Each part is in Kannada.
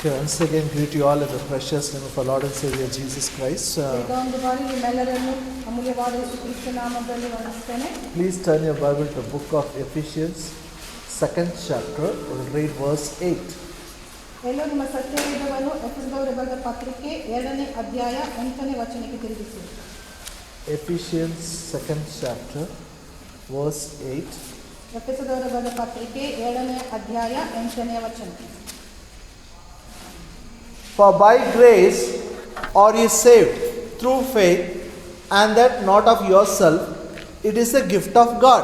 Okay, once again greet you all in the precious name of our Lord and Savior Jesus Christ. Please turn your Bible to the book of Ephesians, 2nd chapter. We'll read verse 8. Ephesians 2nd chapter, verse 8. For by grace are ye saved through faith, and that not of yourself, it is a gift of God.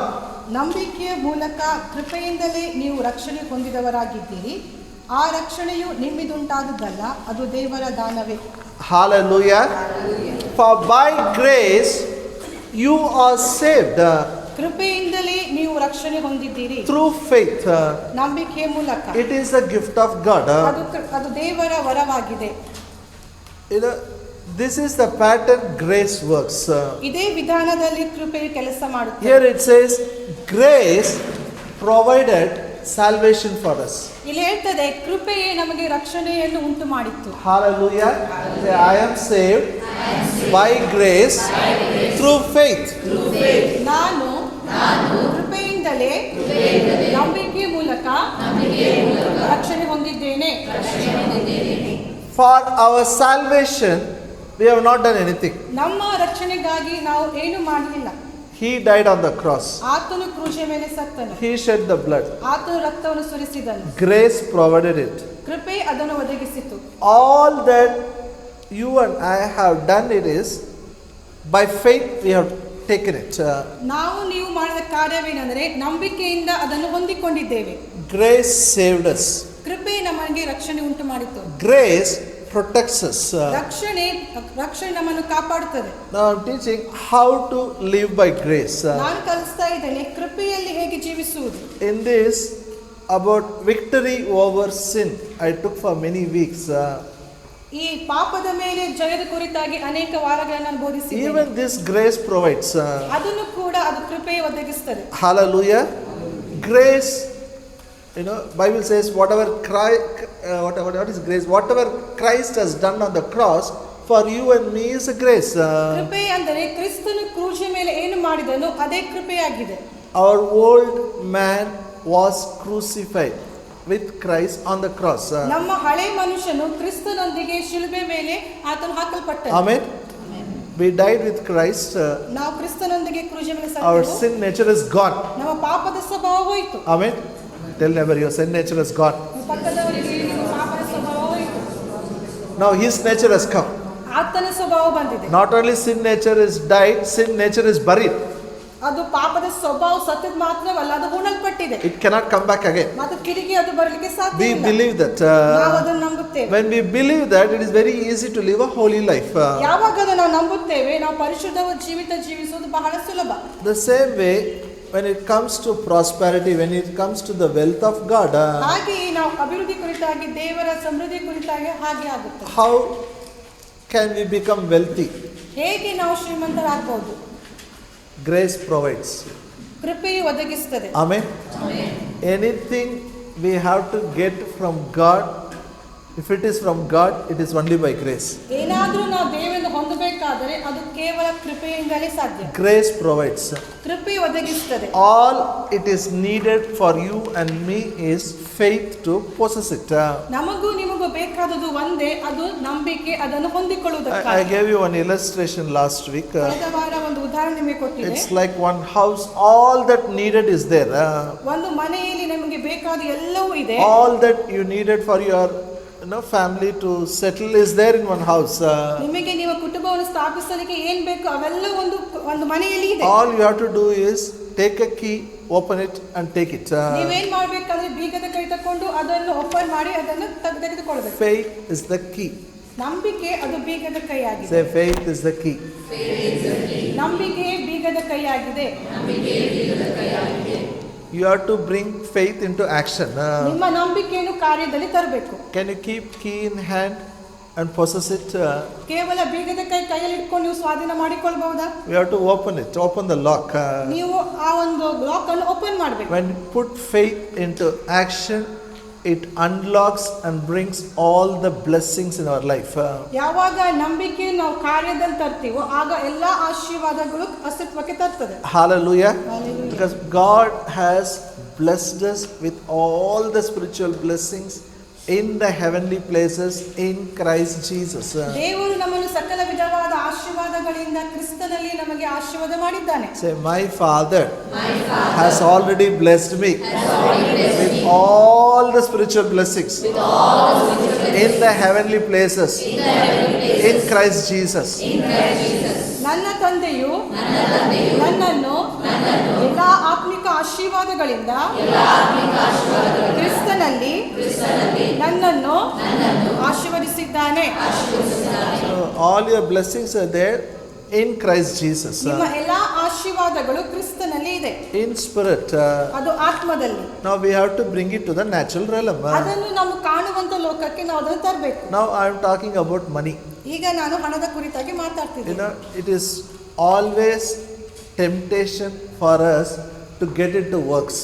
ನಂಬಿಕೆಯ ಮೂಲಕ ಕೃಪೆಯಿಂದಲೇ ನೀವು ರಕ್ಷಣೆ ಹೊಂದಿದವರಾಗಿದ್ದೀರಿ. ಆ ರಕ್ಷಣೆಯು ನಿಮ್ಮಿಂದುಂಟಾದುದಲ್ಲ, ಅದು ದೇವರ ದಾನವೇ. Hallelujah. For by grace you are saved. ಕೃಪೆಯಿಂದಲೇ ನೀವು ರಕ್ಷಣೆ ಹೊಂದಿದ್ದೀರಿ. Through faith. ನಂಬಿಕೆಯ ಮೂಲಕ. It is a gift of God. ಅದು ದೇವರ ವರವಾಗಿದೆ. This is the pattern grace works. ಇದೇ ವಿಧಾನದಲ್ಲಿ ಕೃಪೆಯು ಕೆಲಸ ಮಾಡುತ್ತದೆ. Here it says grace provided salvation for us. ಇಲ್ಲಿ ಹೇಳ್ತದೆ ಕೃಪೆಯೇ ನಮಗೆ ರಕ್ಷಣೆಯನ್ನು ಉಂಟು ಮಾಡಿತು. Hallelujah. I am saved by grace through faith. ನಾನು ಕೃಪೆಯಿಂದಲೇ ನಂಬಿಕೆಯ ಮೂಲಕ ರಕ್ಷಣೆ ಹೊಂದಿದ್ದೇನೆ. For our salvation we have not done anything. ನಮ್ಮ ರಕ್ಷಣೆಗಾಗಿ ನಾವು ಏನು ಮಾಡಲಿಲ್ಲ. He died on the cross. ಆತನು ಕ್ರೂಶಿಯ ಮೇಲೆ ಸತ್ತನು. He shed the blood. ಆತನು ರಕ್ತವನ್ನು ಸುರಿಸಿದನು. Grace provided it. ಕೃಪೆ ಅದನ್ನು ಒದಗಿಸಿತು. All that you and I have done, it is by faith we have taken it. ನಾವು ನೀವು ಮಾಡಿದ ಕಾರ್ಯವೇನೆಂದರೆ ನಂಬಿಕೆಯಿಂದ ಅದನ್ನು ಹೊಂದಿಕೊಂಡಿದ್ದೇವೆ. Grace saved us. ಕೃಪೆ ನಮಗೆ ರಕ್ಷಣೆ ಉಂಟು ಮಾಡಿತು. Grace protects us. ರಕ್ಷಣೆ ನಮ್ಮನ್ನು ಕಾಪಾಡುತ್ತದೆ. Now I'm teaching how to live by grace. ನಾನು ಕಲಿಸ್ತಾ ಇದ್ದೇನೆ ಕೃಪೆಯಲ್ಲಿ ಹೇಗೆ ಜೀವಿಸುವುದು. In this about victory over sin, I took for many weeks. ಈ ಪಾಪದ ಮೇಲೆ ಜಯದ ಕುರಿತಾಗಿ ಅನೇಕ ವಾರಗಳನ್ನು ಬೋಧಿಸಿದ್ದೇನೆ. Even this grace provides. ಅದನ್ನು ಕೂಡ ಅದು ಕೃಪೆ ಒದಗಿಸುತ್ತದೆ. Hallelujah. Grace, Bible says what is grace? Whatever Christ has done on the cross for you and me is a grace. ಕೃಪೆ ಅಂದರೆ ಕ್ರಿಸ್ತನು ಕ್ರೂಶಿಯ ಮೇಲೆ ಏನು ಮಾಡಿದನು ಅದೇ ಕೃಪೆಯಾಗಿದೆ. Our old man was crucified with Christ on the cross. ನಮ್ಮ ಹಳೆ ಮನುಷ್ಯನು ಕ್ರಿಸ್ತನೊಂದಿಗೆ ಶಿಲುಬೆ ಮೇಲೆ ಆತನು ಹಾಕಲ್ಪಟ್ಟನು. Amen. We died with Christ. ನಾವು ಕ್ರಿಸ್ತನೊಂದಿಗೆ ಕ್ರೂಶಿಯ ಮೇಲೆ ಸತ್ತೆವು. Our sin nature is gone. ನಮ್ಮ ಪಾಪದ ಸ್ವಭಾವ ಹೋಯಿತು. Amen. Tell neighbor your sin nature is gone. ಪಕ್ಕದವರಿಗೆ ನಿಮ್ಮ ಪಾಪದ ಸ್ವಭಾವ ಹೋಯಿತು. Now his nature has come. ಆತನ ಸ್ವಭಾವ ಬಂದಿದೆ. Not only sin nature is died, sin nature is buried. ಅದು ಪಾಪದ ಸ್ವಭಾವ ಸತ್ತದ ಮಾತ್ರವಲ್ಲ, ಅದು ಹೂಣಲ್ಪಟ್ಟಿದೆ. It cannot come back again. ಮತ್ತೆ ತಿರುಗಿ ಅದು ಬರಲಿಕ್ಕೆ ಸಾಧ್ಯವಿಲ್ಲ. We believe that. ನಾವು ಅದನ್ನು ನಂಬುತ್ತೇವೆ. When we believe that, it is very easy to live a holy life. ಯಾವಾಗ ನಾವು ನಂಬುತ್ತೇವೆ, ನಾವು ಪರಿಶುದ್ಧ ಜೀವಿತ ಜೀವಿಸುವುದು ಬಹಳ ಸುಲಭ. The same way, when it comes to prosperity, when it comes to the wealth of God, ಹಾಗೆ ನಾವು ಅಭಿವೃದ್ಧಿ ಕುರಿತಾಗಿ ದೇವರ ಸಮೃದ್ಧಿ ಕುರಿತಾಗಿ ಹಾಗೆ ಆಗುತ್ತೆ. how can we become wealthy? ಹೇಗೆ ನಾವು ಶ್ರೀಮಂತರಾಗಬಹುದು? Grace provides. ಕೃಪೆಯು ಒದಗಿಸುತ್ತದೆ. Amen. Anything we have to get from God, if it is from God, it is only by grace. ಏನಾದರೂ ನಾವು ದೇವರಿಂದ ಹೊಂದಬೇಕಾದರೆ ಅದು ಕೇವಲ ಕೃಪೆಯಿಂದಲೇ ಸಾಧ್ಯ. Grace provides. ಕೃಪೆ ಒದಗಿಸುತ್ತದೆ. All it is needed for you and me is faith to possess it. ನಮಗೂ ನಿಮಗೂ ಬೇಕಾದದ್ದು ಒಂದೇ, ಅದು ನಂಬಿಕೆ, ಅದನ್ನು ಹೊಂದಿಕೊಳ್ಳುವುದಕ್ಕಾಗಿ. I gave you one illustration last week. ಕಳೆದ ವಾರ ಒಂದು ಉದಾಹರಣೆ ನಿಮಗೆ ಕೊಟ್ಟಿದ್ದೆ. It's like one house, all that needed is there. ಒಂದು ಮನೆಯಲ್ಲಿ ನಮಗೆ ಬೇಕಾದ ಎಲ್ಲವೂ ಇದೆ. All that you needed for your family to settle is there in one house. ನಿಮಗೆ ನಿಮ್ಮ ಕುಟುಂಬವನ್ನು ಸ್ಥಾಪಿಸಲಿಕ್ಕೆ ಏನು ಬೇಕು ಅವೆಲ್ಲ ಒಂದು ಮನೆಯಲ್ಲಿ ಇದೆ. All you have to do is take a key, open it and take it. ನೀವೇನ್ ಮಾಡಬೇಕಂದ್ರೆ ಬೀಗದ ಕೈ ತಕೊಂಡು ಅದನ್ನು ಓಪನ್ ಮಾಡಿ ಅದನ್ನು ತೆಗೆದುಕೊಳ್ಳಬೇಕು. Faith is the key. ನಂಬಿಕೆ ಅದು ಬೀಗದ ಕೈಯಾಗಿದೆ. Say faith is the key. ನಂಬಿಕೆ ಬೀಗದ ಕೈಯಾಗಿದೆ. You have to bring faith into action. ನಿಮ್ಮ ನಂಬಿಕೆಯನ್ನು ಕಾರ್ಯದಲ್ಲಿ ತರಬೇಕು. Can you keep key in hand and possess it? ಕೇವಲ ಬೀಗದ ಕೈಯಲ್ಲಿ ಇಟ್ಕೊಂಡು ನೀವು ಸ್ವಾಧೀನ ಮಾಡಿಕೊಳ್ಳಬಹುದಾ? You have to open it, open the lock. ನೀವು ಆ ಒಂದು ಲಾಕ್ ಅನ್ನು ಓಪನ್ ಮಾಡಬೇಕು. When you put faith into action, it unlocks and brings all the blessings in our life. ಯಾವಾಗ ನಂಬಿಕೆಯನ್ನು ನಾವು ಕಾರ್ಯದಲ್ಲಿ ತರ್ತೀವೋ ಆಗ ಎಲ್ಲ ಆಶೀರ್ವಾದಗಳು ಅಸ್ತಿತ್ವಕ್ಕೆ ತರ್ತದೆ. Hallelujah. Hallelujah. Because God has blessed us with all the spiritual blessings in the heavenly places in Christ Jesus. ದೇವರು ನಮ್ಮನ್ನು ಸಕಲ ವಿಧವಾದ ಆಶೀರ್ವಾದಗಳಿಂದ ಕ್ರಿಸ್ತನಲ್ಲಿ ನಮಗೆ ಆಶೀರ್ವಾದ ಮಾಡಿದ್ದಾನೆ. Say, my Father has already blessed me with all the spiritual blessings in the heavenly places in Christ Jesus. ನನ್ನ ತಂದೆಯು ನನ್ನನ್ನು ಎಲ್ಲ ಆತ್ಮಿಕ ಆಶೀರ್ವಾದಗಳಿಂದ ಕ್ರಿಸ್ತನಲ್ಲಿ ನನ್ನನ್ನು ಆಶೀರ್ವದಿಸಿದ್ದಾನೆ. So all your blessings are there in Christ Jesus. ನಿಮ್ಮ ಎಲ್ಲ ಆಶೀರ್ವಾದಗಳು ಕ್ರಿಸ್ತನಲ್ಲಿ ಇದೆ. In spirit. ಅದು ಆತ್ಮದಲ್ಲಿ. Now we have to bring it to the natural realm. ಅದನ್ನು ನಾವು ಕಾಣುವಂತ ಲೋಕಕ್ಕೆ ನಾವು ಅದನ್ನು ತರಬೇಕು. Now I am talking about money. ಈಗ ನಾನು ಹಣದ ಕುರಿತಾಗಿ ಮಾತಾಡ್ತಿದ್ದೀನಿ. It is always temptation for us to get into works.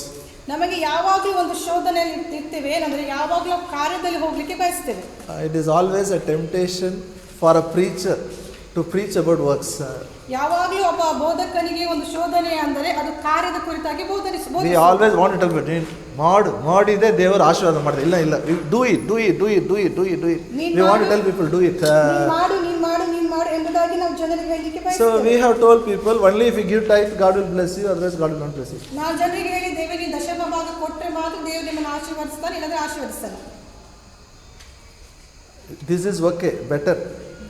ನಮಗೆ ಯಾವಾಗಲೂ ಒಂದು ಶೋಧನೆಯಲ್ಲಿ ಇರ್ತೀವಿ, ಅಂದರೆ ಯಾವಾಗಲೂ ಕಾರ್ಯದಲ್ಲಿ ಹೋಗ್ಲಿಕ್ಕೆ ಬಯಸ್ತೇವೆ. It is always a temptation for a preacher to preach about works. ಯಾವಾಗಲೂ ಒಬ್ಬ ಬೋಧಕನಿಗೆ ಒಂದು ಶೋಧನೆ ಅಂದರೆ ಅದು ಕಾರ್ಯದ ಕುರಿತಾಗಿ ಬೋಧಿಸಬಹುದು. We always want to tell people, ಮಾಡಿದೆ ದೇವರು ಆಶೀರ್ವಾದ ಮಾಡಿದೆ. ಇಲ್ಲ do it. We want to tell people do it. ನೀನು ಮಾಡು ಎಂಬುದಾಗಿ ನಾವು ಜನರಿಗೆ ಹೇಳಲಿಕ್ಕೆ ಬಯಸ್ತೇವೆ. So we have told people only if you give tithe God will bless you, otherwise God will not bless you. ನಾವು ಜನರಿಗೆ ಹೇಳಿದ್ದೇವೆ, ನೀವು ದಶಮ ಭಾಗ ಕೊಟ್ಟರೆ ಮಾತ್ರ ದೇವರು ನಿಮ್ಮನ್ನು ಆಶೀರ್ವದಿಸ್ತಾನೆ, ಇಲ್ಲದ್ರೆ ಆಶೀರ್ವದಿಸಲ್ಲ. This is okay, better.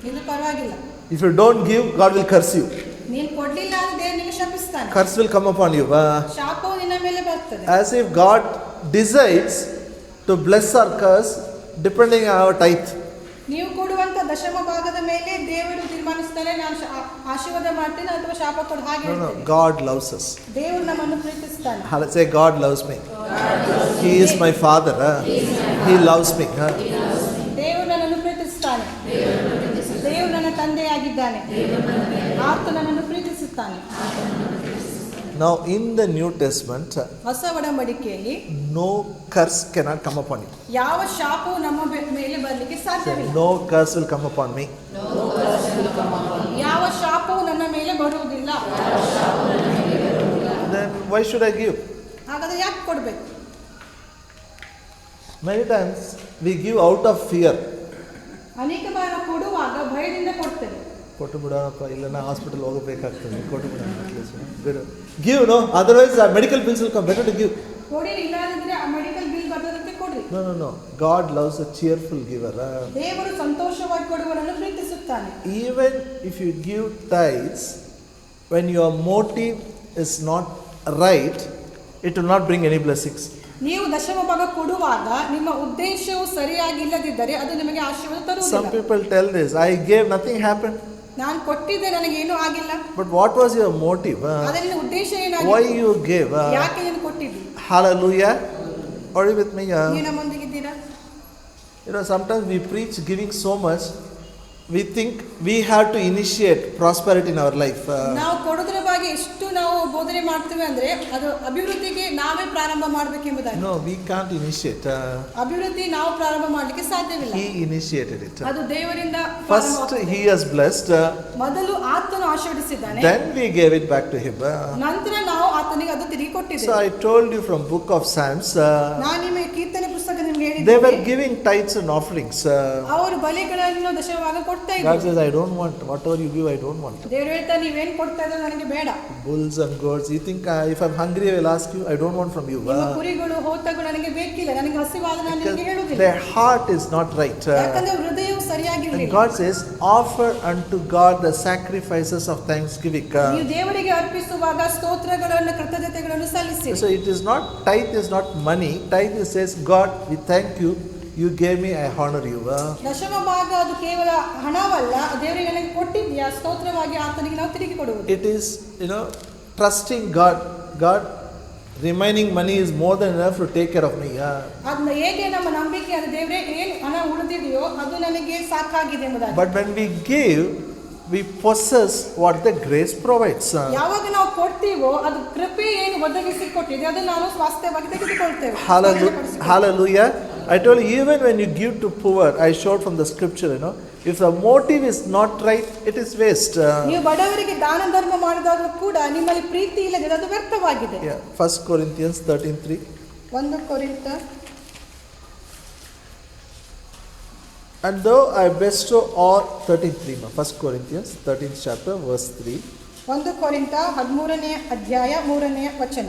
ಇದು ಪರವಾಗಿಲ್ಲ. If you don't give, God will curse you. ನೀನು ಕೊಡ್ಲಿಲ್ಲ ಅಂದ್ರೆ ದೇವರು ನಿಮಗೆ ಶಪಿಸ್ತಾನೆ. Curse will come upon you. ಶಾಪವು ನಿನ್ನ ಮೇಲೆ ಬರ್ತದೆ. As if God decides to bless or curse depending on our tithe. ನೀವು ಕೊಡುವಂತ ದಶಮ ಭಾಗದ ಮೇಲೆ ದೇವರು ತೀರ್ಮಾನಿಸ್ತಾನೆ, ನಾನು ಆಶೀರ್ವಾದ ಮಾಡ್ತೇನೆ ಅಥವಾ ಶಾಪ ಕೊಡು, ಹಾಗೆ No, God loves us. ದೇವರು ನಮ್ಮನ್ನು ಪ್ರೀತಿಸ್ತಾನೆ. Say, God loves me. He is my Father. He loves me. ದೇವರು ನನ್ನನ್ನು ಪ್ರೀತಿಸ್ತಾನೆ. ದೇವರು ನನ್ನ ತಂದೆಯಾಗಿದ್ದಾನೆ. ಆತ ನನ್ನನ್ನು ಪ್ರೀತಿಸುತ್ತಾನೆ. Now in the New Testament, ಹೊಸ ಒಡಂಬಡಿಕೆಯಲ್ಲಿ no curse cannot come upon you. ಯಾವ ಶಾಪವು ನಮ್ಮ ಮೇಲೆ ಬರಲಿಕ್ಕೆ ಸಾಧ್ಯವಿಲ್ಲ. No curse will come upon me. ಯಾವ ಶಾಪವು ನನ್ನ ಮೇಲೆ ಬರುವುದಿಲ್ಲ. Then why should I give? ಹಾಗಾದ್ರೆ ಯಾಕೆ ಕೊಡಬೇಕು? Many times we give out of fear. ಅನೇಕ ಬಾರಿ ನಾವು ಕೊಡುವಾಗ ಭಯದಿಂದ ಕೊಡ್ತೇವೆ. ಕೊಟ್ಟು ಬಿಡೋಣಪ್ಪ, ಇಲ್ಲ ನಾ ಹಾಸ್ಪಿಟಲ್ ಹೋಗಬೇಕಾಗ್ತದೆ, ಕೊಟ್ಟು ಬಿಡೋಣ. Give, no, otherwise medical bills will come. Better to give. ಕೊಡಿ, ಇಲ್ಲದಿದ್ರೆ ಆ ಮೆಡಿಕಲ್ ಬಿಲ್ ಬರ್ತದಂತೆ ಕೊಡ್ರಿ. No. God loves a cheerful giver. ದೇವರು ಸಂತೋಷವಾಗಿ ಕೊಡುವವನನ್ನು ಪ್ರೀತಿಸುತ್ತಾನೆ. Even if you give tithes, when your motive is not right, it will not bring any blessings. ನೀವು ದಶಮ ಭಾಗ ಕೊಡುವಾಗ ನಿಮ್ಮ ಉದ್ದೇಶವು ಸರಿಯಾಗಿಲ್ಲದಿದ್ದರೆ ಅದು ನಿಮಗೆ ಆಶೀರ್ವಾದ ತರುವುದಿಲ್ಲ. Some people tell this, I gave, nothing happened. ನಾನು ಕೊಟ್ಟಿದ್ದೆ, ನನಗೆ ಏನೂ ಆಗಿಲ್ಲ. But what was your motive? ಅದರ ಉದ್ದೇಶ ಏನಾಗಿತ್ತು? Why you gave? ಯಾಕೆ ನೀನು ಕೊಟ್ಟಿದ್ದಿ? Hallelujah. Are you with me? ನೀವು ನಮ್ಮೊಂದಿಗಿದ್ದೀರಾ? Sometimes we preach giving so much, we think we have to initiate prosperity in our life. ನಾವು ಕೊಡೋದ್ರ ಬಗ್ಗೆ ಎಷ್ಟು ನಾವು ಬೋಧನೆ ಮಾಡ್ತೀವಿ ಅಂದ್ರೆ ಅದು ಅಭಿವೃದ್ಧಿಗೆ ನಾವೇ ಪ್ರಾರಂಭ ಮಾಡಬೇಕೆಂಬುದಾಗಿ. No, we can't initiate. ಅಭಿವೃದ್ಧಿ ನಾವು ಪ್ರಾರಂಭ ಮಾಡಲಿಕ್ಕೆ ಸಾಧ್ಯವಿಲ್ಲ. He initiated it. ಅದು ದೇವರಿಂದ. First he has blessed. ಮೊದಲು ಆತನು ಆಶೀರ್ವದಿಸಿದ್ದಾನೆ. Then we gave it back to him. ನಂತರ ನಾವು ಆತನಿಗೆ ಅದು ತಿರುಗಿ ಕೊಟ್ಟಿದ್ದೇವೆ. So I told you from book of Psalms. ನಾನು ನಿಮಗೆ ಕೀರ್ತನೆ ಪುಸ್ತಕ ನಿಮಗೆ ಹೇಳಿದ್ದೆ. They were giving tithes and offerings. ಅವರು ಬಲಿಗಳನ್ನು ದಶಮಭಾಗ ಕೊಡ್ತಾ ಇದ್ರು. God says, I don't want. Whatever you give, I don't want. ದೇವರು ಹೇಳ್ತಾರೆ, ನೀವೇನು ಕೊಡ್ತಾ ಇದ್ದೀರಾ ನನಗೆ ಬೇಡ. Bulls and goats. You think if I'm hungry, I will ask you. I don't want from you. ನಿಮ್ಮ ಕುರಿಗಳು ಹೋತಗಳು ನನಗೆ ಬೇಕಿಲ್ಲ, ನನಗೆ ಹಸಿವಾದ ನಾನು ನಿಮಗೆ ಹೇಳುವುದಿಲ್ಲ. Their heart is not right. ಯಾಕಂದ್ರೆ ಹೃದಯವು ಸರಿಯಾಗಿರಲಿಲ್ಲ. And God says, offer unto God the sacrifices of thanksgiving. ನೀವು ದೇವರಿಗೆ ಅರ್ಪಿಸುವಾಗ ಸ್ತೋತ್ರಗಳನ್ನು ಕೃತಜ್ಞತೆಗಳನ್ನು ಸಲ್ಲಿಸಿ. So it is not, tithe is not money. Tithe says, God, we thank you. You gave me, I honor you. ದಶಮ ಭಾಗ ಅದು ಕೇವಲ ಹಣವಲ್ಲ, ದೇವರಿಗೆ ನನಗೆ ಕೊಟ್ಟಿದ್ದೀಯಾ, ಸ್ತೋತ್ರವಾಗಿ ಆತನಿಗೆ ನಾವು ತಿರುಗಿ ಕೊಡುವುದು. It is, trusting God. God, remaining money is more than enough to take care of me. ಅದನ್ನ ಹೇಗೆ ನಮ್ಮ ನಂಬಿಕೆ ಅದು ದೇವರೇ ಏನು ಹಣ ಉಳಿದಿದೆಯೋ ಅದು ನನಗೆ ಸಾಕಾಗಿದೆ ಎಂಬುದಾಗಿ. But when we give, we possess what the grace provides. ಯಾವಾಗ ನಾವು ಕೊಡ್ತೀವೋ ಅದು ಕೃಪೆ ಏನು ಒದಗಿಸಿ ಕೊಟ್ಟಿದೆ ಅದು ನಾವು ಸ್ವಾಸ್ಥ್ಯವಾಗಿ ತೆಗೆದುಕೊಳ್ತೇವೆ. Hallelujah. I told you, even when you give to poor, I showed from the scripture, if the motive is not right, it is waste. ನೀವು ಬಡವರಿಗೆ ದಾನ ಧರ್ಮ ಮಾಡಿದಾಗ ಕೂಡ ನಿಮ್ಮಲ್ಲಿ ಪ್ರೀತಿ ಇಲ್ಲದೆ ಅದು ವ್ಯರ್ಥವಾಗಿದೆ. 1 Corinthians 13:3. 1 ಕೊರಿಂಥ And though I bestow all 13:3, 1 Corinthians 13th chapter verse 3. 1 ಕೊರಿಂಥ 13ನೇ ಅಧ್ಯಾಯ 3ನೇ ವಚನ.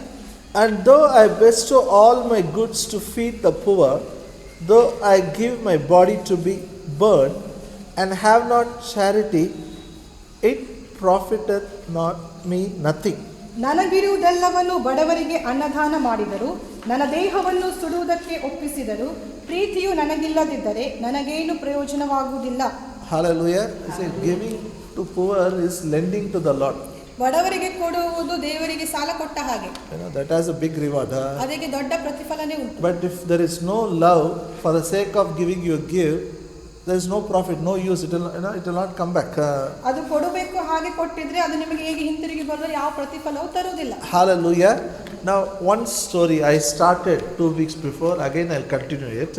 And though I bestow all my goods to feed the poor, though I give my body to be burned, and have not charity, it profiteth not me nothing. ನನಗಿರುವುದೆಲ್ಲವನ್ನು ಬಡವರಿಗೆ ಅನ್ನದಾನ ಮಾಡಿದರು, ನನ್ನ ದೇಹವನ್ನು ಸುಡುವುದಕ್ಕೆ ಒಪ್ಪಿಸಿದರು, ಪ್ರೀತಿಯು ನನಗಿಲ್ಲದಿದ್ದರೆ ನನಗೇನು ಪ್ರಯೋಜನವಾಗುವುದಿಲ್ಲ. Hallelujah. See, giving to poor is lending to the Lord. ಬಡವರಿಗೆ ಕೊಡುವುದು ದೇವರಿಗೆ ಸಾಲ ಕೊಟ್ಟ ಹಾಗೆ. That has a big reward. ಅದಕ್ಕೆ ದೊಡ್ಡ ಪ್ರತಿಫಲನೇ ಉಂಟು. But if there is no love, for the sake of giving you a gift, there is no profit, no use. It will not come back. ಅದು ಕೊಡಬೇಕು, ಹಾಗೆ ಕೊಟ್ಟಿದ್ರೆ ಅದು ನಿಮಗೆ ಹೇಗೆ ಹಿಂತಿರುಗಿ ಬರೋದು, ಯಾವ ಪ್ರತಿಫಲವೂ ತರುವುದಿಲ್ಲ. Hallelujah. Now one story I started 2 weeks before. Again I'll continue it.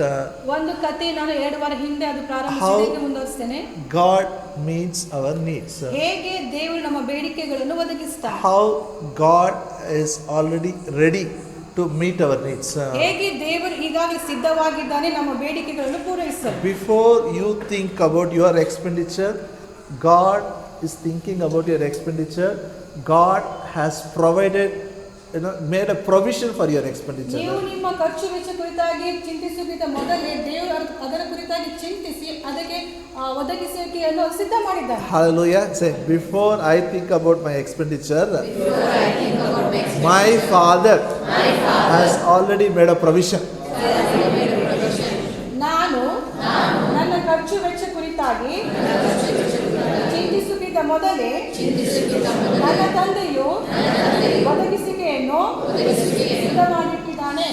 ಒಂದು ಕಥೆ ನಾನು 2 ವಾರ ಹಿಂದೆ ಅದು ಪ್ರಾರಂಭಿಸಿದೆ, ಮುಂದುವರಿಸ್ತೇನೆ. God meets our needs. ಹೇಗೆ ದೇವರು ನಮ್ಮ ಬೇಡಿಕೆಗಳನ್ನು ಒದಗಿಸ್ತಾನೆ. How God is already ready to meet our needs. ಹೇಗೆ ದೇವರು ಈಗಾಗಲೇ ಸಿದ್ಧವಾಗಿದ್ದಾನೆ ನಮ್ಮ ಬೇಡಿಕೆಗಳನ್ನು ಪೂರೈಸಲು. Before you think about your expenditure, God is thinking about your expenditure. God has provided, made a provision for your expenditure. ನೀವು ನಿಮ್ಮ ಖರ್ಚು ವೆಚ್ಚ ಕುರಿತಾಗಿ ಚಿಂತಿಸುವುದಕ್ಕಿಂತ ಮೊದಲೇ ದೇವರು ಅದರ ಕುರಿತಾಗಿ ಚಿಂತಿಸಿ ಅದಕ್ಕೆ ಒದಗಿಸುವಿಕೆಯನ್ನು ಸಿದ್ಧ ಮಾಡಿದ್ದಾನೆ. Hallelujah. Say, before I think about my expenditure, my Father has already made a provision. ನಾನು ನನ್ನ ಖರ್ಚು ವೆಚ್ಚ ಕುರಿತಾಗಿ ಚಿಂತಿಸುವುದಕ್ಕಿಂತ ಮೊದಲೇ ನನ್ನ ತಂದೆಯು ಒದಗಿಸುವಿಕೆಯನ್ನು ಸಿದ್ಧ ಮಾಡಿಟ್ಟಿದ್ದಾನೆ.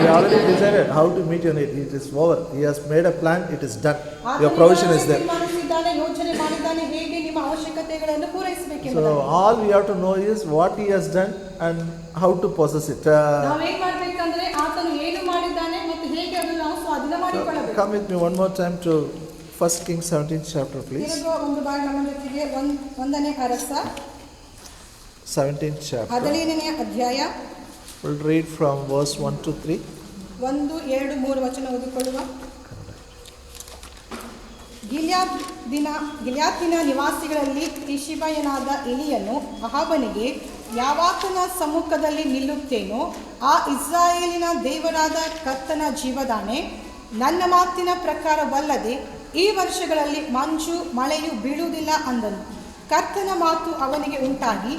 He already decided how to meet your need. It is over. He has made a plan. It is done. Your provision is there. ಯೋಚನೆ ಮಾಡಿದ್ದಾನೆ ಹೇಗೆ ನಿಮ್ಮ ಅವಶ್ಯಕತೆಗಳನ್ನು ಪೂರೈಸಬೇಕೆಂದು. So all we have to know is what He has done and how to possess it. ನಾವು ಏನು ಮಾಡಬೇಕಂದ್ರೆ ಆತನು ಏನು ಮಾಡಿದ್ದಾನೆ ಮತ್ತು ಹೇಗೆ ಅದನ್ನು ನಾವು ಸ್ವಾಧೀನ ಮಾಡಿಕೊಳ್ಳಬೇಕು. Come with me one more time to 1 Kings 17th chapter, please. ಒಂದು ಬಾರಿ ನಮ್ಮ ಜೊತೆಗೆ 1ನೇ ಅರಸ 17th chapter. 17ನೇ ಅಧ್ಯಾಯ. We'll read from verse 1 to 3. 1, 2, 3 ವಚನ ಓದಿಕೊಳ್ಳುವ. ಗಿಲ್ಯಾದಿನ ನಿವಾಸಿಗಳಲ್ಲಿ ತಿಷಿಬಯನಾದ ಎಲಿಯನು ಅಹಾಬನಿಗೆ, ಯಾವಾತನ ಸಮ್ಮುಖದಲ್ಲಿ ನಿಲ್ಲುತ್ತೇನೋ ಆ ಇಸ್ರಾಯೇಲಿನ ದೇವರಾದ ಕರ್ತನ ಜೀವದಾಣೆ, ನನ್ನ ಮಾತಿನ ಪ್ರಕಾರವಲ್ಲದೆ ಈ ವರ್ಷಗಳಲ್ಲಿ ಮಂಜು ಮಳೆಯು ಬೀಳುವುದಿಲ್ಲ ಅಂದನು. ಕರ್ತನ ಮಾತು ಅವನಿಗೆ ಉಂಟಾಗಿ,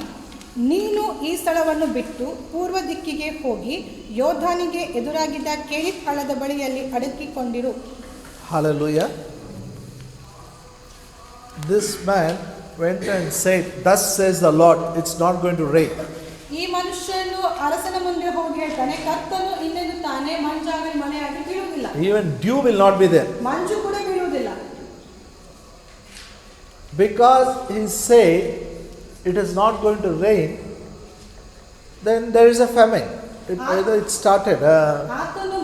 ನೀನು ಈ ಸ್ಥಳವನ್ನು ಬಿಟ್ಟು ಪೂರ್ವ ದಿಕ್ಕಿಗೆ ಹೋಗಿ ಯೋಧಾನಿಗೆ ಎದುರಾಗಿದ್ದ ಕೆರಿತ್ ಹಳ್ಳದ ಬಳಿಯಲ್ಲಿ ಅಡಗಿಕೊಂಡಿರು. Hallelujah. This man went and said, thus says the Lord, it's not going to rain. ಈ ಮನುಷ್ಯನು ಅರಸನ ಮುಂದೆ ಹೋಗಿ ಹೇಳ್ತಾನೆ, ಕರ್ತನು ಇನ್ನೆನ್ನುತ್ತಾನೆ, ಮಂಜಾಗಲಿ ಮಳೆಯಾಗಿ ಬೀಳುವುದಿಲ್ಲ. Even dew will not be there. ಮಂಜು ಕೂಡ ಬೀಳುವುದಿಲ್ಲ. Because he said it is not going to rain, then there is a famine. It started. ಆತನು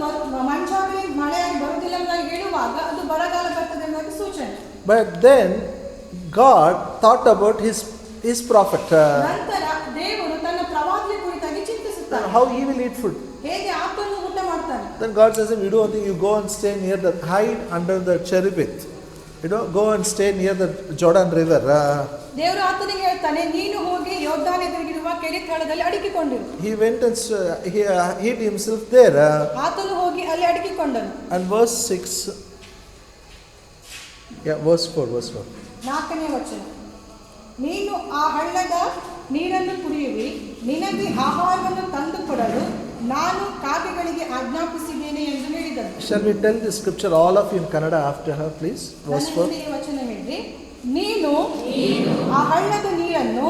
ಮಂಜಾಗಲಿ ಮಳೆಯಾಗಿ ಬರುವುದಿಲ್ಲ ಅಂತ ಹೇಳುವಾಗ ಅದು ಬರಗಾಲ ಬರ್ತದೆ ಎಂಬುದಕ್ಕೆ ಸೂಚನೆ. But then God thought about his prophet. ನಂತರ ದೇವರು ತನ್ನ ಪ್ರವಾದಿಯ ಕುರಿತಾಗಿ ಚಿಂತಿಸುತ್ತಾನೆ. How he will eat food. ಹೇಗೆ ಆತನು ಊಟ ಮಾಡ್ತಾನೆ. Then God says, you do one thing, you go and stay near the, hide under the cherubim. Go and stay near the Jordan river. ದೇವರು ಆತನಿಗೆ ಹೇಳ್ತಾನೆ, ನೀನು ಹೋಗಿ ಯೋರ್ದಾನ್ ಎದುರಿಗಿರುವ ಕೆರಿತ್ ಹಳ್ಳದಲ್ಲಿ ಅಡಗಿಕೊಂಡಿರು. He went and he hid himself there. ಆತನು ಹೋಗಿ ಅಲ್ಲಿ ಅಡಗಿಕೊಂಡನು. And verse 6. Verse 4. 4ನೇ ವಚನ. ನೀನು ಆ ಹಳ್ಳದ ನೀರನ್ನು ಕುಡಿಯುವಿ, ನಿನಗೆ ಆಹಾರವನ್ನು ತಂದು ಕೊಡಲು ನಾನು ಕಾಗೆಗಳಿಗೆ ಆಜ್ಞಾಪಿಸಿದ್ದೇನೆ ಎಂದು ಹೇಳಿದನು. Shall we tell the scripture all of you in Kannada after her, please? Verse 4. ಈ ವಚನ ಹೇಳಿ, ನೀನು ಆ ಹಳ್ಳದ ನೀರನ್ನು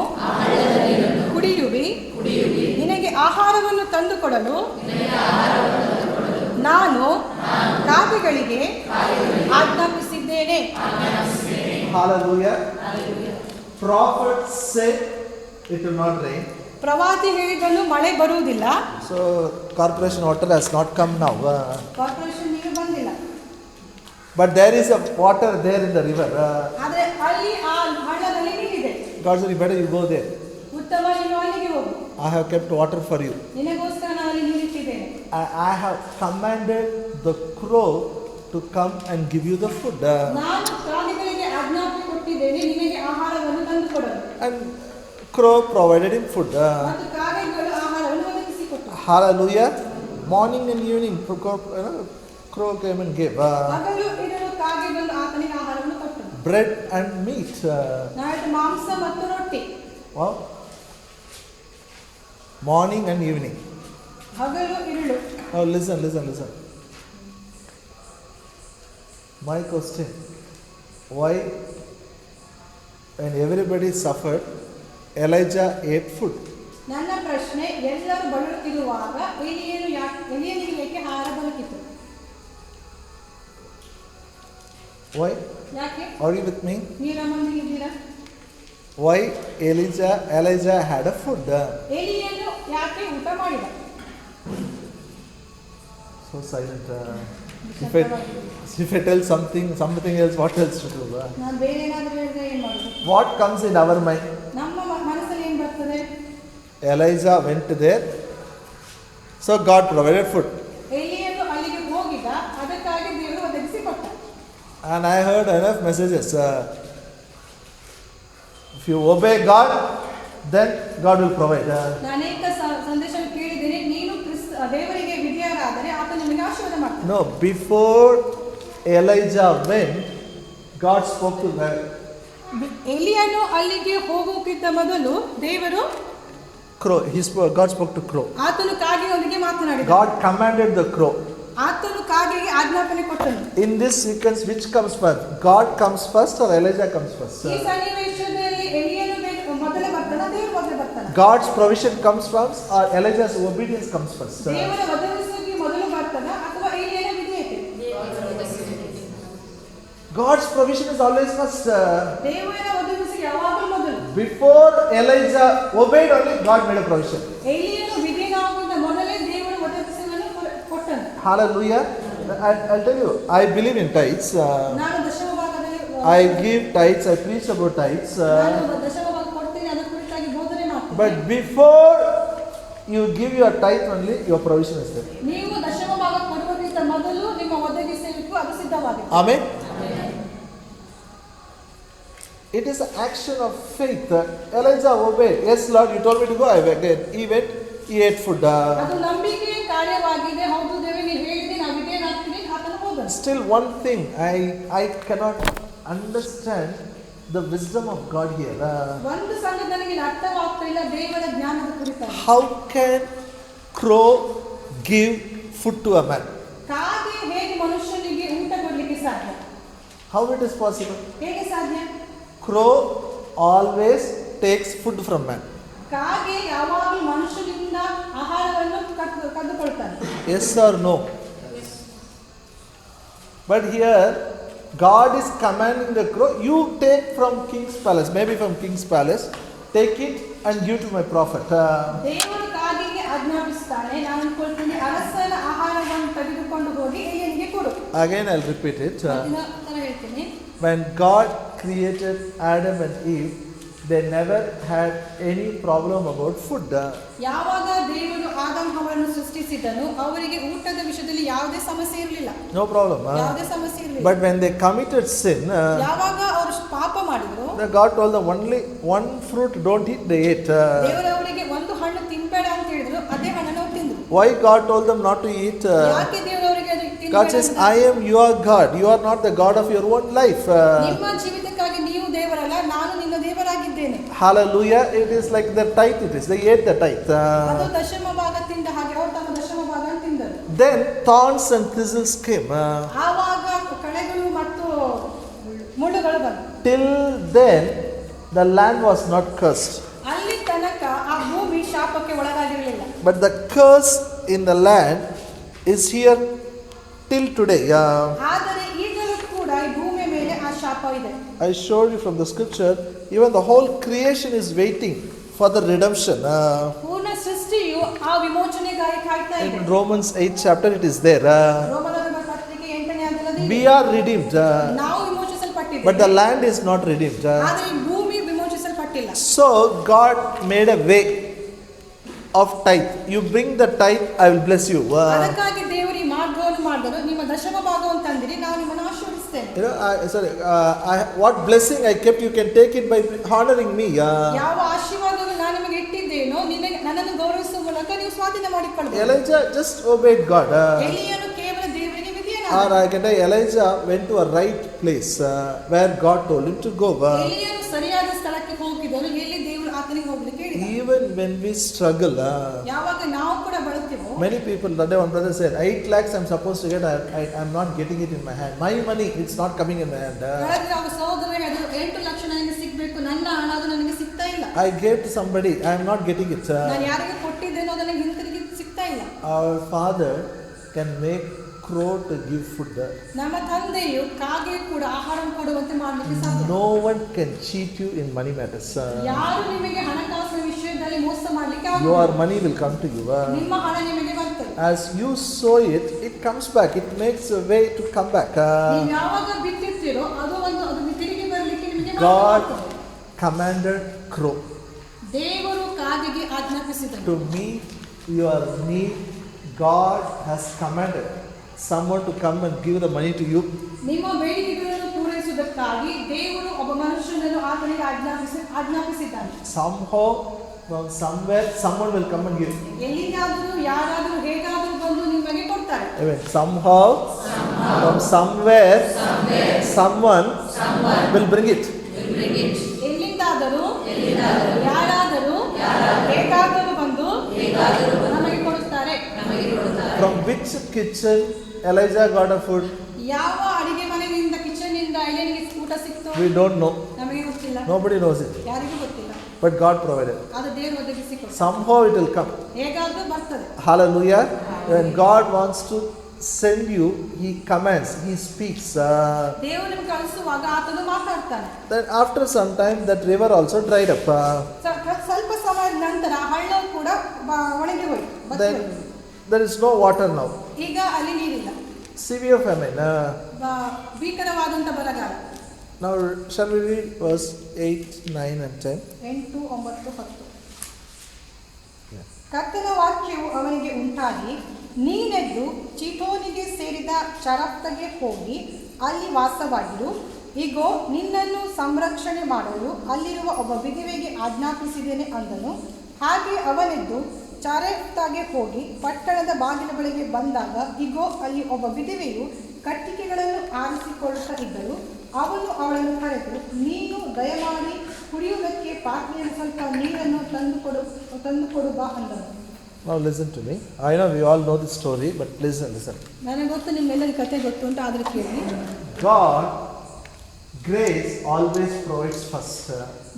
ಕುಡಿಯುವಿ, ನಿನಗೆ ಆಹಾರವನ್ನು ತಂದು ಕೊಡಲು ನಾನು ಕಾಗೆಗಳಿಗೆ ಆಜ್ಞಾಪಿಸಿದ್ದೇನೆ. Hallelujah. Prophet said it will not rain. ಪ್ರವಾದಿ ಹೇಳಿದನು ಮಳೆ ಬರುವುದಿಲ್ಲ. So corporation water has not come now. Corporation ನೀರು ಬಂದಿಲ್ಲ. But there is a water there in the river. ಆದ್ರೆ ಅಲ್ಲಿ ಆ ಹಳ್ಳದಲ್ಲಿ ನೀರಿದೆ. God said, better you go there. ಉತ್ತಮ ನೀನು ಅಲ್ಲಿಗೆ ಹೋಗು. I have kept water for you. ನಿನಗೋಸ್ಕರ ನಾನು ಅಲ್ಲಿ ನೀರಿಟ್ಟಿದ್ದೇನೆ. I have commanded the crow to come and give you the food. ನಾನು ಪ್ರಾಣಿಗಳಿಗೆ ಆಜ್ಞಾಪನೆ ಕೊಟ್ಟಿದ್ದೇನೆ ನಿನಗೆ ಆಹಾರವನ್ನು ತಂದುಕೊಡಲು. And crow provided him food. ಮತ್ತು ಕಾಗೆಗಳು ಆಹಾರವನ್ನು ಒದಗಿಸಿಕೊಟ್ಟವು. Hallelujah. Morning and evening, crow came and gave ಹಗಲು ಇರಲು ಕಾಗೆ ಬಂದು ಆತನಿಗೆ ಆಹಾರವನ್ನು ಕೊಟ್ಟವು. bread and meat. ನಾಳೆ ಮಾಂಸ ಮತ್ತು ರೊಟ್ಟಿ. Wow. Morning and evening. ಹಗಲು ಇರಳು. Now listen. My question, why when everybody suffered, Elijah ate food? ನನ್ನ ಪ್ರಶ್ನೆ, ಎಲ್ಲರೂ ಬಳಲುತ್ತಿರುವಾಗ ಎಲಿಯನಿಗೆ ಏಕೆ ಆಹಾರ ದೊರಕಿತು? Why? ಯಾಕೆ? Are you with me? ನೀವು ನಮ್ಮೊಂದಿಗೆ ಇದ್ದೀರಾ? Why Elijah had a food? ಎಲಿಯನು ಯಾಕೆ ಊಟ ಮಾಡಿದ? So silent. If I tell something else, what else to do? ನಾನು ಬೇರೆ ಏನಾದರೂ ಹೇಳಿದ್ರೆ ಏನು ಮಾಡೋದು? What comes in our mind? ನಮ್ಮ ಮನಸ್ಸಲ್ಲಿ ಏನು ಬರ್ತದೆ? Elijah went there, so God provided food. ಎಲಿಯನು ಅಲ್ಲಿಗೆ ಹೋಗಿದ, ಅದಕ್ಕಾಗಿ ದೇವರು ಒದಗಿಸಿಕೊಟ್ಟ. And I heard enough messages. If you obey God, then God will provide. ಅನೇಕ ಸಂದೇಶ ಕೇಳಿದ್ದೇನೆ, ನೀನು ದೇವರಿಗೆ ವಿಧೇಯರಾದರೆ ಆತ ನಿಮಗೆ ಆಶೀರ್ವಾದ ಮಾಡ್ತಾನೆ. No, before Elijah went, God spoke to them. ಎಲಿಯನು ಅಲ್ಲಿಗೆ ಹೋಗೋಕ್ಕಿಂತ ಮೊದಲು ದೇವರು Crow. God spoke to crow. ಆತನು ಕಾಗೆಯೊಂದಿಗೆ ಮಾತನಾಡಿದ. God commanded the crow. ಆತನು ಕಾಗೆಗೆ ಆಜ್ಞಾಪನೆ ಕೊಟ್ಟನು. In this sequence, which comes first? God comes first or Elijah comes first? ಈ ಸನ್ನಿವೇಶದಲ್ಲಿ ಎಲಿಯನು ಮೊದಲೇ ಬರ್ತಾನ, ದೇವರು ಮೊದಲೇ ಬರ್ತಾನ? God's provision comes first or Elijah's obedience comes first? ದೇವರ ಒದಗಿಸುವಿಕೆ ಮೊದಲು ಬರ್ತಾನ ಅಥವಾ ಎಲಿಯನ ವಿಧೇಯತೆ? God's provision is always first. ದೇವರ ಒದಗಿಸುವಿಕೆ ಯಾವಾಗಲೂ ಮೊದಲು. Before Elijah obeyed, only God made a provision. ಎಲಿಯನು ವಿಧೇಯನಾಗುವುದಕ್ಕಿಂತ ಮೊದಲೇ ದೇವರು ಒದಗಿಸುವುದನ್ನು ಕೊಟ್ಟನು. Hallelujah. I'll tell you, I believe in tithes. ನಾನು ದಶಮ ಭಾಗದಲ್ಲಿ I give tithes, I preach about tithes. ನಾನು ದಶಮ ಭಾಗ ಕೊಡ್ತೀನಿ, ಅದರ ಕುರಿತಾಗಿ ಬೋಧನೆ ಮಾಡ್ತೀನಿ. But before you give your tithe only, your provision is there. ನೀವು ದಶಮ ಭಾಗ ಕೊಡುವುದಕ್ಕಿಂತ ಮೊದಲು ನಿಮ್ಮ ಒದಗಿಸುವಿಕೆ ಅದು ಸಿದ್ಧವಾಗಿದೆ. Amen. It is an action of faith. Elijah obeyed. Yes, Lord, you told me to go. I went. He went. He ate food. ಅದು ನಂಬಿಕೆಯ ಕಾರ್ಯವಾಗಿದೆ. ಹೌದು ದೇವರೇ, ನೀವು ಹೇಳಿದ್ರೆ ನಾವು ವಿಧೇಯನಾಗ್ತೀವಿ, ಆತನು ಹೋದನು. Still, one thing I cannot understand the wisdom of God here. ಒಂದು ಸಂಗತಿ ನನಗೆ ಅರ್ಥವಾಗ್ತಾ ಇಲ್ಲ ದೇವರ ಜ್ಞಾನದ ಕುರಿತಾಗಿ. How can crow give food to a man? ಕಾಗೆ ಹೇಗೆ ಮನುಷ್ಯನಿಗೆ ಊಟ ಕೊಡಲಿಕ್ಕೆ ಸಾಧ್ಯ? How it is possible? ಹೇಗೆ ಸಾಧ್ಯ? Crow always takes food from man. ಕಾಗೆ ಯಾವಾಗಲೂ ಮನುಷ್ಯನಿಂದ ಆಹಾರವನ್ನು ಕದ್ದುಕೊಳ್ತಾನೆ. Yes or no? But here God is commanding the crow, you take from king's palace, maybe from king's palace, take it and give to my prophet. ದೇವರು ಕಾಗೆಗೆ ಆಜ್ಞಾಪಿಸುತ್ತಾನೆ, ನಾನು ಅನ್ಕೊಳ್ತೀನಿ ಅರಸನ ಆಹಾರವನ್ನು ತೆಗೆದುಕೊಂಡು ಹೋಗಿ ಎಲಿಯನಿಗೆ ಕೊಡು. Again I'll repeat it. ಹೇಳ್ತೀನಿ, When God created Adam and Eve, they never had any problem about food. ಯಾವಾಗ ದೇವರು ಆದಮ್ ಹವ್ವಳನ್ನು ಸೃಷ್ಟಿಸಿದನು, ಅವರಿಗೆ ಊಟದ ವಿಷಯದಲ್ಲಿ ಯಾವುದೇ ಸಮಸ್ಯೆ ಇರಲಿಲ್ಲ. No problem. ಯಾವುದೇ ಸಮಸ್ಯೆ ಇರಲಿಲ್ಲ. But when they committed sin, ಯಾವಾಗ ಅವರು ಪಾಪ ಮಾಡಿದ್ರು, God told them only one fruit don't eat, they ate. ದೇವರು ಅವರಿಗೆ ಒಂದು ಹಣ್ಣು ತಿನ್ನಬೇಡ ಅಂತ ಹೇಳಿದ್ರು, ಅದೇ ಹಣ್ಣನ್ನು ಅವರು ತಿಂದ್ರು. Why God told them not to eat? ಯಾಕೆ ದೇವರು ಅವರಿಗೆ God says, I am your God. You are not the God of your own life. ನಿಮ್ಮ ಜೀವಿತಕ್ಕಾಗಿ ನೀವು ದೇವರಲ್ಲ, ನಾನು ನಿನ್ನ ದೇವರಾಗಿದ್ದೇನೆ. Hallelujah. It is like the tithe it is. They ate the tithe. ಅದು ದಶಮ ಭಾಗ ತಿಂದ ಹಾಗೆ ಅವರು ತಮ್ಮ ದಶಮ ಭಾಗ ತಿಂದರು. Then thorns and thistles came. ಆವಾಗ ಕಳೆಗಳು ಮತ್ತು ಮುಳ್ಳುಗಳು ಬಂದವು. Till then, the land was not cursed. ಅಲ್ಲಿ ತನಕ ಆ ಭೂಮಿ ಶಾಪಕ್ಕೆ ಒಳಗಾಗಿರಲಿಲ್ಲ. But the curse in the land is here till today. ಆದರೆ ಈಗಲೂ ಕೂಡ ಈ ಭೂಮಿಯ ಮೇಲೆ ಆ ಶಾಪ ಇದೆ. I showed you from the scripture, even the whole creation is waiting for the redemption. ಪೂರ್ಣ ಸೃಷ್ಟಿಯು ಆ ವಿಮೋಚನೆಗಾಗಿ ಕಾಯ್ತಾ ಇದೆ. In Romans 8 chapter it is there. ರೋಮನರ ಪತ್ರಿಕೆ 8ನೇ ಅಧ್ಯಾಯದಲ್ಲಿ We are redeemed, ನಾವು but the ವಿಮೋಚಿಸಲ್ಪಟ್ಟಿದ್ದೇವೆ, land is not redeemed. ಆದರೆ ಈ ಭೂಮಿ ವಿಮೋಚಿಸಲ್ಪಟ್ಟಿಲ್ಲ. So God made a way of tithe. You bring the tithe, I will bless you. ಅದಕ್ಕಾಗಿ ದೇವರು ಈ ಮಾರ್ಗವನ್ನು ಮಾಡಿದರು. ನಿಮ್ಮ ದಶಮ ಭಾಗವನ್ನು ತಂದಿರಿ, ನಾನು ನಿಮ್ಮನ್ನು ಆಶೀರ್ವದಿಸ್ತೇನೆ. What blessing I kept, you can take it by honoring me. ಯಾವ ಆಶೀರ್ವಾದವನ್ನು ನಾನು ನಿಮಗೆ ಇಟ್ಟಿದ್ದೇನೋ, ನಿನಗೆ ನನ್ನನ್ನು ಗೌರವಿಸುವ ಮೂಲಕ ನೀವು ಸ್ವಾಧೀನ ಮಾಡಿಕೊಳ್ಳಬಹುದು. Elijah just obeyed God. ಎಲೀಯನು ಕೇವಲ ದೇವರಿಗೆ Or ವಿಧೇಯನಾದ. I can say Elijah went to a right place where God told him to go. ಎಲೀಯನು ಸರಿಯಾದ ಸ್ಥಳಕ್ಕೆ ಹೋಗಿದ್ದನು, ಎಲ್ಲಿ ದೇವರು ಆತನಿಗೆ ಹೋಗಲಿಕ್ಕೆ ಹೇಳಿದ. Even when we struggle, ಯಾವಾಗ ನಾವು ಕೂಡ ಬಳಲ್ತೇವೋ, many people, that day one brother said, 8 lakhs I'm supposed to get, I'm not getting it in my hand. My money, it's not coming in my hand. ಬೆಳಗ್ಗೆ ಅವ ಸಹೋದರ ಹೇಳಿದ್ರು, 8 ಲಕ್ಷ ನನಗೆ ಸಿಗ್ಬೇಕು, ನನ್ನ ಹಣ ಅದು ನನಗೆ ಸಿಗ್ತಾ ಇಲ್ಲ. I gave to somebody, I'm not getting it. ನಾನು ಯಾರಿಗೆ ಕೊಟ್ಟಿದ್ದೇನೋ ಅದು ನನಗೆ ಹಿಂತಿರುಗಿ ಸಿಗ್ತಾ ಇಲ್ಲ. Our Father can make crow to give food. ನಮ್ಮ ತಂದೆಯು ಕಾಗೆ ಕೂಡ ಆಹಾರ ಕೊಡುವಂತೆ ಮಾಡಲಿಕ್ಕೆ ಸಾಧ್ಯ. No one can cheat you in money matters. ಯಾರು ನಿಮಗೆ ಹಣಕಾಸಿನ ವಿಷಯದಲ್ಲಿ ಮೋಸ ಮಾಡಲಿಕ್ಕೆ Your ಆಗುವುದಿಲ್ಲ. money will come to you. ನಿಮ್ಮ ಹಣ ನಿಮಗೆ ಬರ್ತದೆ. As you sow it, it comes back. It makes a way to come back. ನೀವು ಯಾವಾಗ ಬಿತ್ತಿರ್ತೀರೋ ಅದು ತಿರುಗಿ ಬರಲಿಕ್ಕೆ ನಿಮಗೆ God ಮಾರ್ಗ ಬರ್ತದೆ. commanded crow ದೇವರು ಕಾಗೆಗೆ ಆಜ್ಞಾಪಿಸಿದನು. to meet your need. God has commanded someone to come and give the money to you. ನಿಮ್ಮ ಬೇಡಿಕೆಗಳನ್ನು ಪೂರೈಸುವುದಕ್ಕಾಗಿ ದೇವರು ಒಬ್ಬ ಮನುಷ್ಯನನ್ನು ಆತನಿಗೆ ಆಜ್ಞಾಪಿಸಿದ್ದಾನೆ. Somehow, from somewhere, someone will come and give. ಎಲ್ಲಿಗಾದರೂ ಯಾರಾದರೂ ಹೇಗಾದರೂ ಬಂದು ನಿಮಗೆ ಕೊಡ್ತಾರೆ. Amen. Somehow, from somewhere, someone will bring it. ಎಲ್ಲಿಂದಾದರೂ ಯಾರಾದರೂ ಹೇಗಾದರೂ ಬಂದು ನಮಗೆ ಕೊಡುತ್ತಾರೆ. From which kitchen Elijah got a food? ಯಾವ ಅಡಿಗೆ ಮನೆಯಿಂದ ಕಿಚನ್ ಇಂದ ಎಲೆನಿಗೆ ಊಟ ಸಿಕ್ತು We don't know. ನಮಗೆ ಗೊತ್ತಿಲ್ಲ, Nobody knows it. ಯಾರಿಗೂ ಗೊತ್ತಿಲ್ಲ. But God provided. ಅದು ದೇವರು ಒದಗಿಸಿಕೊಡ್ತಾರೆ. Somehow it will come. ಹೇಗಾದರೂ ಬರ್ತದೆ. Hallelujah. When God wants to send you, He commands, He speaks. ದೇವರು ನಿಮ್ಗೆ ಕಳಿಸುವಾಗ ಆತನು ಮಾತಾಡ್ತಾನೆ. Then after some time, that river also dried up. ಸ್ವಲ್ಪ ಸಮಯದ ನಂತರ ಹಳ್ಳವು ಕೂಡ ಒಣಗಿ ಹೋಯ್ತು. Then there is no water now. ಈಗ ಅಲ್ಲಿ ನೀರಿಲ್ಲ. Severe famine. ಭೀಕರವಾದಂತ ಬರಗಾಲ. Now shall we read verse 8, 9 and 10? 8, 9, 10. ಕರ್ತನ ವಾಕ್ಯವು ಅವನಿಗೆ ಉಂಟಾಗಿ, ನೀನೆದ್ದು ಚೀಟೋನಿಗೆ ಸೇರಿದ ಚರಫ್ತಗೆ ಹೋಗಿ ಅಲ್ಲಿ ವಾಸವಾಗಿರು. ಈಗೋ ನಿನ್ನನ್ನು ಸಂರಕ್ಷಣೆ ಮಾಡಲು ಅಲ್ಲಿರುವ ಒಬ್ಬ ವಿಧವೆಗೆ ಆಜ್ಞಾಪಿಸಿದ್ದೇನೆ ಅಂದನು. ಹಾಗೆ ಅವನೆದ್ದು ಚಾರೆಫ್ತಾಗೆ ಹೋಗಿ ಪಟ್ಟಣದ ಬಾಗಿಲ ಬಳಿಗೆ ಬಂದಾಗ, ಇಗೋ ಅಲ್ಲಿ ಒಬ್ಬ ವಿಧವೆಯು ಕಟ್ಟಿಗೆಗಳನ್ನು ಆರಿಸಿಕೊಳ್ಳುತ್ತಾ ಇದ್ದಳು. ಅವನು ಅವಳನ್ನು ಕರೆದು, ನೀನು ದಯಮಾಡಿ ಕುಡಿಯುವುದಕ್ಕೆ ಪಾತ್ರೆಯಲ್ಲಿ ಸ್ವಲ್ಪ ನೀರನ್ನು ತಂದುಕೊಡು ಬಾ ಅಂದನು. Now listen to me. I know we all know the story, but listen. ನನಗೆ ಗೊತ್ತು, ನಿಮ್ಮೆಲ್ಲರಿಗೂ ಕತೆ ಗೊತ್ತು ಅಂತ, ಆದ್ರೆ ಕೇಳಿ. God, grace always provides first.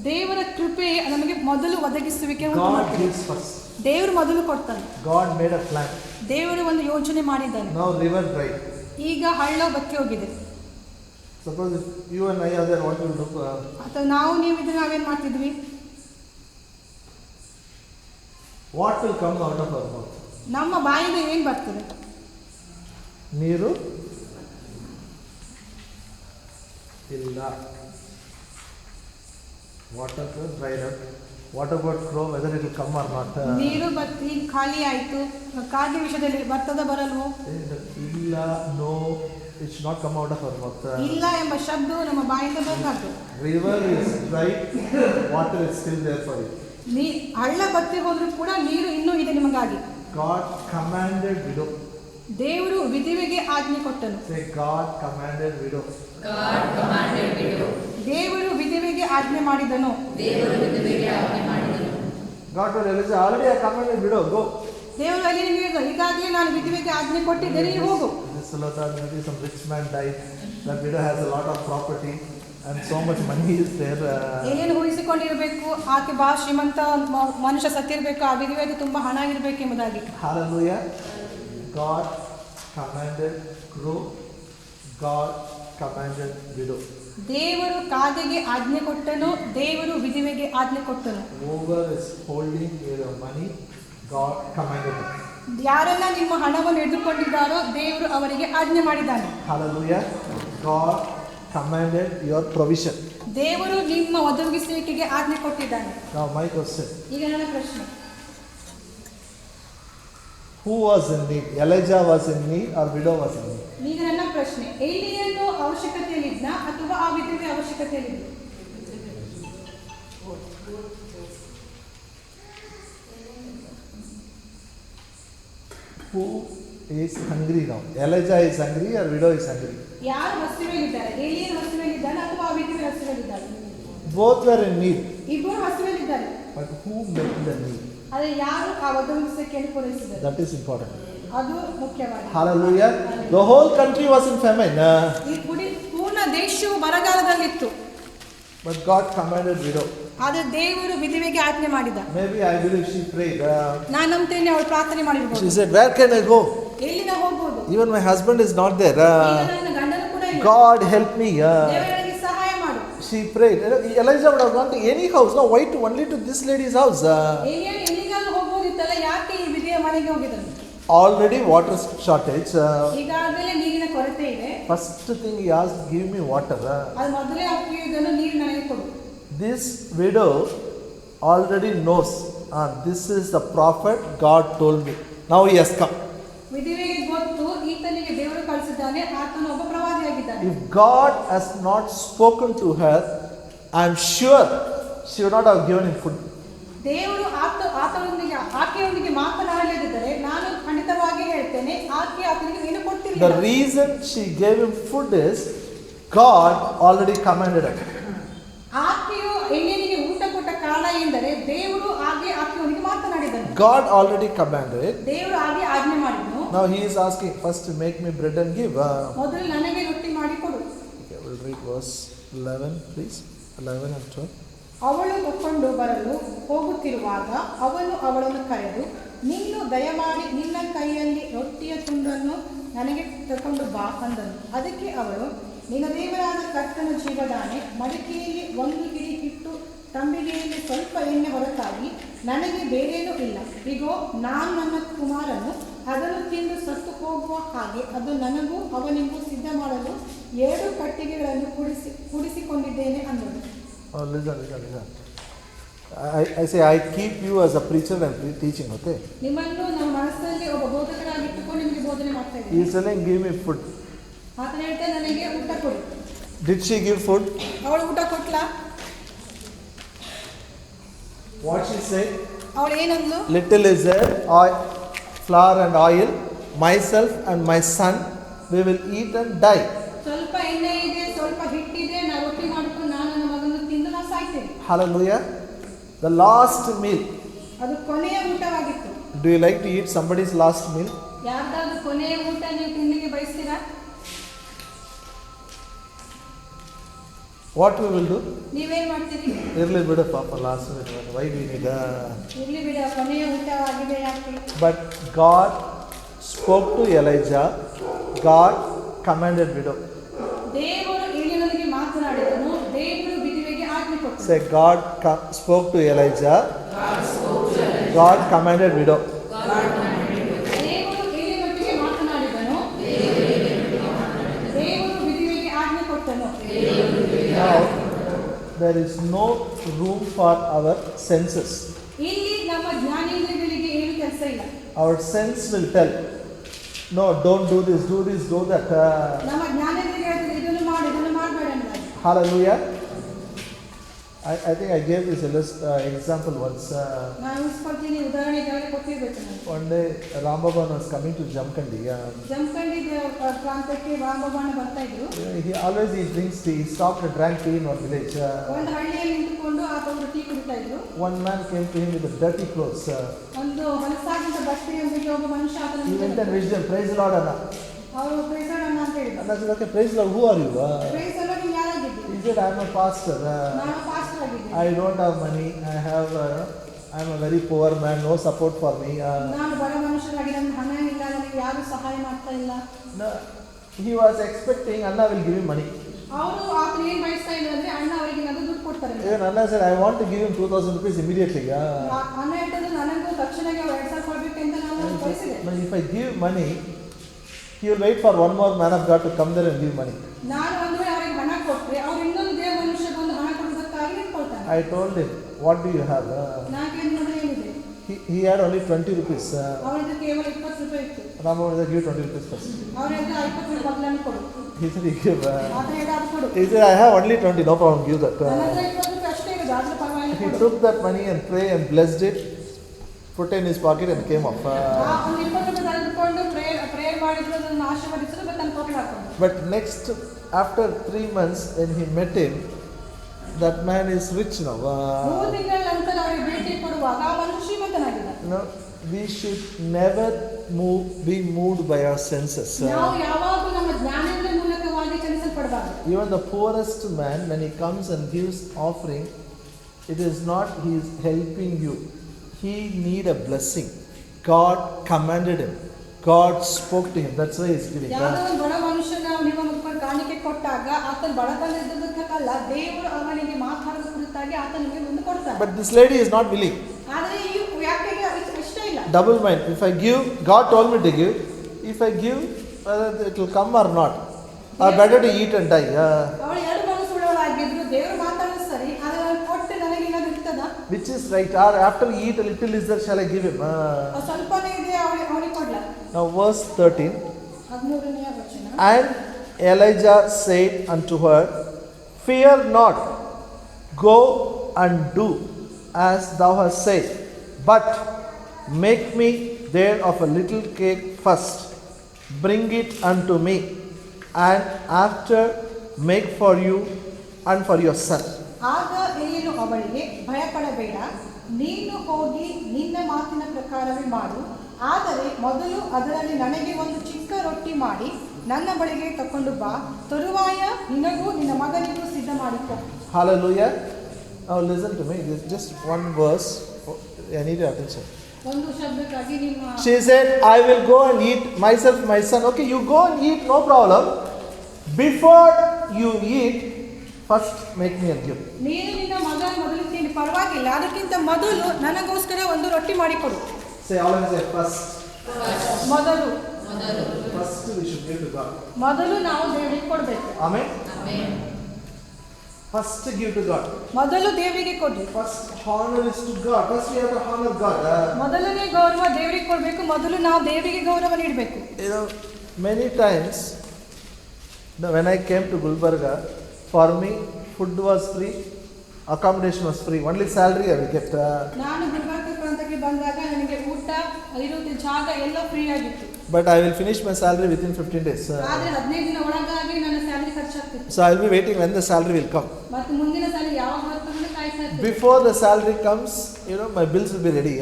ದೇವರ ಕೃಪೆ ನಮಗೆ ಮೊದಲು ಒದಗಿಸುವಿಕೆ. God gives first. ದೇವರು ಮೊದಲು ಕೊಡ್ತಾನೆ. God made a plan. ದೇವರು ಒಂದು ಯೋಜನೆ ಮಾಡಿದ್ದಾನೆ. Now river dried. ಈಗ ಹಳ್ಳ ಬತ್ತಿ ಹೋಗಿದೆ. Suppose if you and I are there, what will do? ಅಥವಾ ನಾವು ನೀವಿದ್ರೆ ನಾವೇನ್ ಮಾಡ್ತಿದ್ವಿ? What will come out of our mouth? ನಮ್ಮ ಬಾಯಿಂದ ಏನ್ ಬರ್ತದೆ? ನೀರು ಇಲ್ಲ. Water dried up. What about crow? Whether it will come or not? ನೀರು ಬತ್ತಿ ಖಾಲಿ ಆಯ್ತು. ಕಾಗೆ ವಿಷಯದಲ್ಲಿ ಬರ್ತದ ಬರಲ್ವೋ? ಇಲ್ಲ. No, it should not come out of our mouth. ಇಲ್ಲ ಎಂಬ ಶಬ್ದವು ನಮ್ಮ ಬಾಯಿಂದ ಬರಬಾರ್ದು. River is dried. Water is still there for you. ಹಳ್ಳ ಬತ್ತಿ ಹೋದ್ರೂ ಕೂಡ ನೀರು ಇನ್ನೂ ಇದೆ ನಿಮಗಾಗಿ. God commanded widow. ದೇವರು ವಿಧವೆಗೆ ಆಜ್ಞೆ ಕೊಟ್ಟನು. Say, God commanded widow. God commanded widow. ದೇವರು ವಿಧವೆಗೆ ಆಜ್ಞೆ ಮಾಡಿದನು. ದೇವರು ವಿಧವೆಗೆ ಆಜ್ಞೆ ಮಾಡಿದನು. God told Elijah, already I commanded widow, go. ದೇವರು ಅಲ್ಲಿ ಹೇಳಿದ, ಈಗಾಗಲೇ ನಾನು ವಿಧವೆಗೆ ಆಜ್ಞೆ ಕೊಟ್ಟಿದ್ದೇನೆ, ನೀವು ಹೋಗು. This fellow thought maybe some rich man died. That widow has a lot of property and so much money is there. ಏನೇನು ಊಹಿಸಿಕೊಂಡಿರಬೇಕು, ಆಕೆ ಬಹಳ ಶ್ರೀಮಂತ ಮನುಷ್ಯ ಸತ್ತಿರಬೇಕು, ಆ ವಿಧವೆಗೆ ತುಂಬಾ ಹಣ ಇರಬೇಕು ಎಂಬುದಾಗಿ. Hallelujah. God commanded crow. God commanded widow. ದೇವರು ಕಾಗೆಗೆ ಆಜ್ಞೆ ಕೊಟ್ಟನು, ದೇವರು ವಿಧವೆಗೆ ಆಜ್ಞೆ ಕೊಟ್ಟನು. Whoever is holding your money, God commanded him. ಯಾರೆಲ್ಲ ನಿಮ್ಮ ಹಣವನ್ನು ಹಿಡಿದುಕೊಂಡಿದ್ದಾರೋ ದೇವರು ಅವರಿಗೆ ಆಜ್ಞೆ ಮಾಡಿದ್ದಾನೆ. Hallelujah. God commanded your provision. ದೇವರು ನಿಮ್ಮ ಒದಗಿಸುವಿಕೆಗೆ ಆಜ್ಞೆ ಕೊಟ್ಟಿದ್ದಾನೆ. Now my question. ಈಗ ನನ್ನ ಪ್ರಶ್ನೆ, Who was in need? Elijah was in need or widow was in need? ಈಗ ನನ್ನ ಪ್ರಶ್ನೆ, ಎಲಿಯನು ಅವಶ್ಯಕತೆಯಲ್ಲಿದ್ದ ಅಥವಾ ಆ ವಿಧವೆ ಅವಶ್ಯಕತೆಯಲ್ಲಿದ್ದ? Who is hungry now? Elijah is hungry or widow is hungry? ಯಾರು ಹಸಿವೆಯಲ್ಲಿದ್ದಾರೆ? ಎಲಿಯನು ಹಸಿವೆಯಲ್ಲಿದ್ದಾನೆ ಅಥವಾ ಆ ವಿಧವೆ ಹಸಿವೆಯಲ್ಲಿದ್ದಾಳೆ? Both were in need. ಇಬ್ಬರು ಹಸಿವೆಯಲ್ಲಿದ್ದಾರೆ. But who met the need? ಆದರೆ ಯಾರು ಆ ಒದಗಿಸುವಿಕೆಯನ್ನು ಪೂರೈಸಿದರು? That is important. ಅದು ಮುಖ್ಯವಾಗಿದೆ. Hallelujah. The whole country was in famine. ಈ ಪೂರ್ಣ ದೇಶವು ಬರಗಾಲದಲ್ಲಿತ್ತು. But God commanded widow. ಆದರೆ ದೇವರು ವಿಧವೆಗೆ ಆಜ್ಞೆ ಮಾಡಿದ. Maybe I believe she prayed. ನಾನು ನಂಬ್ತೇನೆ ಅವಳು ಪ್ರಾರ್ಥನೆ ಮಾಡಿರಬಹುದು. She said, where can I go? ಎಲ್ಲಿನ ಹೋಗಬಹುದು? Even my husband is not there. ನನ್ನ ಗಂಡನು ಕೂಡ ಇಲ್ಲ. God help me. ದೇವರೇ ನನಗೆ ಸಹಾಯ ಮಾಡು. She prayed. Elijah would have gone to any house. No, why to only to this lady's house? ಎಲಿಯನು ಎಲ್ಲಿಗಾದ್ರೂ ಹೋಗಬಹುದಿತ್ತಲ್ಲ, ಯಾಕೆ ಈ ವಿಧವೆಯ ಮನೆಗೆ ಹೋಗಿದನು? Already water shortage. ಈಗಾಗಲೇ ನೀರಿನ ಕೊರತೆ ಇದೆ. First thing he asked, give me water. ಅದು ಮೊದಲೇ ಹಾಕಿದನು, ನೀರು ನನಗೆ ಕೊಡು. This widow already knows. This is the prophet God told me. Now he has come. ವಿಧವೆಗೆ ಗೊತ್ತು, ಈತನಿಗೆ ದೇವರು ಕಳಿಸಿದ್ದಾನೆ, ಆತನು ಒಬ್ಬ ಪ್ರವಾದಿಯಾಗಿದ್ದಾನೆ. If God has not spoken to her, I am sure she would not have given him food. ದೇವರು ಆಕೆಯೊಂದಿಗೆ ಮಾತನಾಡಲಿದ್ದರೆ ನಾನು ಖಂಡಿತವಾಗಿ ಹೇಳ್ತೇನೆ, ಆತನಿಗೆ ಏನು ಕೊಟ್ಟಿರಲಿಲ್ಲ. The reason she gave him food is God already commanded her. ಆಕೆಯು ಎಣ್ಣೆನಿಗೆ ಊಟ ಕೊಟ್ಟ ಕಾರಣ ಎಂದರೆ ದೇವರು ಆಕೆಯೊಂದಿಗೆ ಮಾತನಾಡಿದನು. God already commanded. ದೇವರು ಆಜ್ಞೆ ಮಾಡಿದನು. Now he is asking, first to make me bread and give. ಮೊದಲು ನನಗೆ ರೊಟ್ಟಿ ಮಾಡಿ ಕೊಡು. Okay, we'll read verse 11, please. 11 and 12. ಅವಳು ತಕೊಂಡು ಬರಲು ಹೋಗುತ್ತಿರುವಾಗ ಅವನು ಅವಳನ್ನು ಕರೆದು, ನೀನು ದಯಮಾಡಿ ನಿನ್ನ ಕೈಯಲ್ಲಿ ರೊಟ್ಟಿಯ ತುಂಡನ್ನು ನನಗೆ ತಕೊಂಡು ಬಾ ಅಂದನು. ಅದಕ್ಕೆ ಅವಳು, ನಿನ್ನ ದೇವರಾದ ಕರ್ತನ ಜೀವದಾಣೆ, ಮಡಿಕೆಯಲ್ಲಿ ಒಂದು ಹಿಡಿ ಹಿಟ್ಟು, ತಂಬಿಗೆಯಲ್ಲಿ ಸ್ವಲ್ಪ ಎಣ್ಣೆ ಹೊರತಾಗಿ ನನಗೆ ಬೇರೇನೂ ಇಲ್ಲ. ಇಗೋ, ನಾನು ನನ್ನ ಕುಮಾರನು ಅದನ್ನು ತಿಂದು ಸತ್ತು ಹೋಗುವ ಹಾಗೆ ಅದು ನನಗೂ ಅವನಿಗೂ ಸಿದ್ಧ ಮಾಡಲು 7 ಕಟ್ಟಿಗೆಗಳನ್ನು ಕೂಡಿಸಿಕೊಂಡಿದ್ದೇನೆ ಅಂದನು. Listen. I say, I keep you as a preacher and teaching, okay? ನಿಮ್ಮನ್ನು ನಮ್ಮ ಮನಸ್ಸಲ್ಲಿ ಒಬ್ಬ ಬೋಧಕರಾಗಿಟ್ಟುಕೊಂಡು ನಿಮಗೆ ಬೋಧನೆ ಮಾಡ್ತಾ ಇದ್ದೇನೆ. He is saying, give me food. ಆತನ ಹೇಳ್ತಾ, ನನಗೆ ಊಟ ಕೊಡು. Did she give food? ಅವಳು ಊಟ ಕೊಟ್ಲಾ? What she said? ಅವಳು ಏನಂದ್ಲು? Little is there, flour and oil, myself and my son, we will eat and die. ಸ್ವಲ್ಪ ಎಣ್ಣೆ ಇದೆ, ಸ್ವಲ್ಪ ಹಿಟ್ಟಿದೆ, ನಾ ರೊಟ್ಟಿ ಮಾಡಿಕೊಂಡು ನಾನು ನನ್ನ ಮಗನನ್ನು ತಿಂದು ನಾವು ಸಾಯ್ತೇವೆ. Hallelujah. The last meal. ಅದು ಕೊನೆಯ ಊಟವಾಗಿತ್ತು. Do you like to eat somebody's last meal? ಯಾರ್ದಾದ್ರೂ ಕೊನೆಯ ಊಟ ನೀವು ತಿಂಡಿಗೆ ಬಯಸ್ತೀರಾ? What we will do? ನೀವೇನ್ ಮಾಡ್ತೀರಿ? Irli bidu papa last meal. Why do we need? ಇರ್ಲಿ ಬಿಡ, ಕೊನೆಯ ಊಟವಾಗಿದೆ ಯಾಕೆ? But God spoke to Elijah. God commanded widow. ದೇವರು ಎಲಿಯನಿಗೆ ಮಾತನಾಡಿದನು, ದೇವರು ವಿಧವೆಗೆ ಆಜ್ಞೆ ಕೊಟ್ಟನು. Say, God spoke to Elijah. God commanded widow. ದೇವರು ಎಲಿಯನೊಟ್ಟಿಗೆ ಮಾತನಾಡಿದನು, ದೇವರು ವಿಧವೆಗೆ ಆಜ್ಞೆ ಕೊಟ್ಟನು. Now, there is no room for our senses. ಇಲ್ಲಿ ನಮ್ಮ ಜ್ಞಾನೇಂದ್ರಿಯಗಳಿಗೆ ಏನು ಕೆಲಸ ಇಲ್ಲ. Our sense will tell, no, don't do this, do that. ನಮ್ಮ ಜ್ಞಾನೇಂದ್ರಿಯಗಳು ಇದನ್ನು ಮಾಡಬೇಡ ಅಂತ. Hallelujah. I think I gave this example once. ನಾನು ಇಸ್ಕೊಳ್ತೀನಿ, ಉದಾಹರಣೆಗೆ ಕೊಟ್ಟಿರ್ಬೇಕು ನಾನು. One day, Rambaban was coming to Jamkandi. Jamkhandi ಪ್ರಾಂತಕ್ಕೆ ರಾಮಬಾಣ ಬರ್ತಾ ಇದ್ರು. He drinks tea. He stopped and drank tea in one village. ಒಂದು ಹಳ್ಳಿಯಲ್ಲಿ ನಿಂತುಕೊಂಡು ಆತವರು ಟೀ ಕುಡಿತಾ ಇದ್ರು. One man came to him with a dirty clothes. ಒಂದು ಹೊಲಸಾಗಿದ್ದ ಬಟ್ಟೆಯೊಂದಿಗೆ ಒಬ್ಬ ಮನುಷ್ಯ ಆತನ He went and wished him, praise the Lord, Anna. ಅವರು ಪ್ರೇಸರಣ್ಣ ಅಂತ ಹೇಳಿದ್ರು. Anna said, okay, praise the Lord, who are you? Praise ಅಲ್ಲ, ನೀವು ಯಾರಾಗಿದ್ರಿ? He said, I am a pastor. ನಾನು ಪಾಸ್ಟರ್ ಆಗಿದ್ದೆ. I don't have money. I am a very poor man. No support for me. ನಾನು ಬಡ ಮನುಷ್ಯರಾಗಿ ನನ್ನ ಹಣ ಇಲ್ಲ, ನನಗೆ ಯಾರು ಸಹಾಯ ಮಾಡ್ತಾ ಇಲ್ಲ. No, he was expecting Anna will give him money. ಅವರು ಆತನ ಏನ್ ಬಯಸ್ತಾ ಇಲ್ಲ ಅಂದ್ರೆ ಅಣ್ಣ ಅವರಿಗೆ ಏನಾದ್ರು ದುಡ್ಡು ಕೊಡ್ತಾರೆ. ಕೊಡ್ತಾರೆ. Even Anna said, I want to give him 2,000 rupees immediately. ಅನ್ನ ಇಟ್ಟದ್ದು ನನಗೂ ತಕ್ಷಣಕ್ಕೆ 2,000 ಕೊಡ್ಬೇಕು ಅಂತ ನಾನು ಬಯಸಿದೆ. But if I give money, he will wait for one more man of God to come there and give money. ನಾನು ಒಂದು ವೇಳೆ ಅವರಿಗೆ ಹಣ ಕೊಟ್ಟರೆ ಅವ್ರು ಇನ್ನೊಂದು ದೇವ ಮನುಷ್ಯ ಬಂದು ಹಣ ಕೊಡೋದಕ್ಕಾಗಿ ನಿಂತ್ಕೊಳ್ತಾನೆ. I told him, what do you have? ನಾನು ಕೇಳಿದ್ರೆ ಏನಿದೆ? He had only 20 rupees. ಅವರದ್ದು ಕೇವಲ 20 ರೂಪಾಯಿ ಇತ್ತು. Rama said, give 20 rupees first. ಅವರಿಂದ 20 ರೂಪಾಯಿ ಮೊದಲನ್ನು ಕೊಡು. He said, he gave. ಆತ ಹೇಳಿದ ಅದು ಕೊಡು. He said, I have only 20, no problem, give that. ನನ್ನ ಹತ್ರ 20 ರೂಪಾಯಿ ಅಷ್ಟೇ ಇದೆ, ಆದ್ರೆ ಪರವಾಗಿಲ್ಲ He ಕೊಡು. took that money and prayed and blessed it, put in his pocket and came off. ಒಂದು 20 ರೂಪಾಯಿ ತೆಗೆದುಕೊಂಡು ಪ್ರೇಯರ್ ಮಾಡಿದ್ರು, ಅದನ್ನು ಆಶೀರ್ವದಿಸಿದ್ರು, ಮತ್ತೆ ನನ್ನ ಪಾಕೆಟ್ ಹಾಕೊಂಡು. But next, after 3 months, when he met him, that man is rich now. 3 ತಿಂಗಳ ನಂತರ ಅವರಿಗೆ ಭೇಟಿ ಕೊಡುವಾಗ ಅವನು ಶ್ರೀಮಂತನಾಗಿದ್ದ. We should never be moved by our senses. ನಾವು ಯಾವಾಗಲೂ ನಮ್ಮ ಜ್ಞಾನದ ಮೂಲಕವಾಗಿ ಚಲಿಸಲ್ಪಡಬಾರದು. Even the poorest man, when he comes and gives offering, it is not he is helping you. He need a blessing. God commanded him. God spoke to him. That's why he is giving. ಯಾವುದೋ ಒಂದು ಬಡ ಮನುಷ್ಯನ ನಿಮ್ಮ ಮುಖಕ್ಕೆ ಕಾಣಿಕೆ ಕೊಟ್ಟಾಗ ಆತನ ಬಡತನ ಇದ್ದದಕ್ಕಲ್ಲ, ದೇವರು ಅವನಿಗೆ ಮಾತಾಡೋದ ಕುರಿತಾಗಿ ಆತನಿಗೆ ಮುಂದೆ ಕೊಡ್ತಾನೆ. But this lady is not willing. ಆದರೆ ಈ ವ್ಯಾಖ್ಯೆಗೆ ಇಷ್ಟ ಇಲ್ಲ. Double mind. If I give, God told me to give. If I give, whether it will come or not, or better to eat and die. ಅವಳು 2 ಮನಸ್ಸು ಉಳ್ಳವಳಾಗಿದ್ರು, ದೇವರು ಮಾತಾಡೋದು ಸರಿ, ಆದರೆ ನಾನು ಕೊಟ್ಟು ನನಗೆ ಏನಾದ್ರು ಇರ್ತದ? Which is right? Or after we eat a little is there, shall I give him? ಸ್ವಲ್ಪನೇ ಇದೆ, ಅವನಿಗೆ ಕೊಡ್ಲ. Now verse 13. 13ನೇ ವಚನ. And Elijah said unto her, Fear not, go and do as thou hast said, but make me there of a little cake first, bring it unto me, and after make for you and for your son. ಆಗ ಎಲೀಯನು ಅವಳಿಗೆ, ಭಯಪಡಬೇಡ, ನೀನು ಹೋಗಿ ನಿನ್ನ ಮಾತಿನ ಪ್ರಕಾರವೇ ಮಾಡು, ಆದರೆ ಮೊದಲು ಅದರಲ್ಲಿ ನನಗೆ ಒಂದು ಚಿಕ್ಕ ರೊಟ್ಟಿ ಮಾಡಿ ನನ್ನ ಬಳಿಗೆ ತಕೊಂಡು ಬಾ, ತರುವಾಯ ನಿನಗೂ ನಿನ್ನ ಮಗನಿಗೂ ಸಿದ್ಧ ಮಾಡಿಕೊ. Hallelujah. Now listen to me, just one verse, I need your attention. ಒಂದು ಶಬ್ದಕ್ಕಾಗಿ ನಿಮ್ಮ She said, I will go and eat myself, my son. Okay, you go and eat, no problem. Before you eat, first make me a gift. ನೀನು ನಿನ್ನ ಮಗ ಮೊದಲು ತಿಂಡಿ, ಪರವಾಗಿಲ್ಲ, ಅದಕ್ಕಿಂತ ಮೊದಲು ನನಗೋಸ್ಕರ ಒಂದು ರೊಟ್ಟಿ ಮಾಡಿಕೊಡು. Say, all of you say, first. ಮೊದಲು First we should give to God. ಮೊದಲು ನಾವು ದೇವರಿಗೆ ಕೊಡಬೇಕು. Amen. Amen. First give to God. ಮೊದಲು ದೇವರಿಗೆ ಕೊಡಿ. First honor is to God. First we have to honor God. ಮೊದಲನೇ ಗೌರವ ದೇವರಿಗೆ ಕೊಡಬೇಕು. ಮೊದಲು ನಾವು ದೇವರಿಗೆ ಗೌರವ ನೀಡಬೇಕು. You know, many times when I came to Gulbarga, for me food was free, accommodation was free, only salary I will get. ನಾನು ಗುಲ್ಬರ್ಗ ಪ್ರಾಂತಕ್ಕೆ ಬಂದಾಗ ನನಗೆ ಊಟ, ಇರುವುದು ಜಾಗ ಎಲ್ಲ ಫ್ರೀ ಆಗಿತ್ತು. But I will finish my salary within 15 days. ಆದರೆ 15 ದಿನ ಒಳಗಾಗಿ ನನ್ನ salary ಖರ್ಚಾಗ್ತಿತ್ತು. So I will be waiting when the salary will come. ಮತ್ತು ಮುಂದಿನ ಸ್ಯಾಲರಿ ಯಾವಾಗ ಬರ್ತದೆ ಅಂತ ಕಾಯ್ತಾ ಇರ್ತೀನಿ. Before the salary comes, you know, my bills will be ready.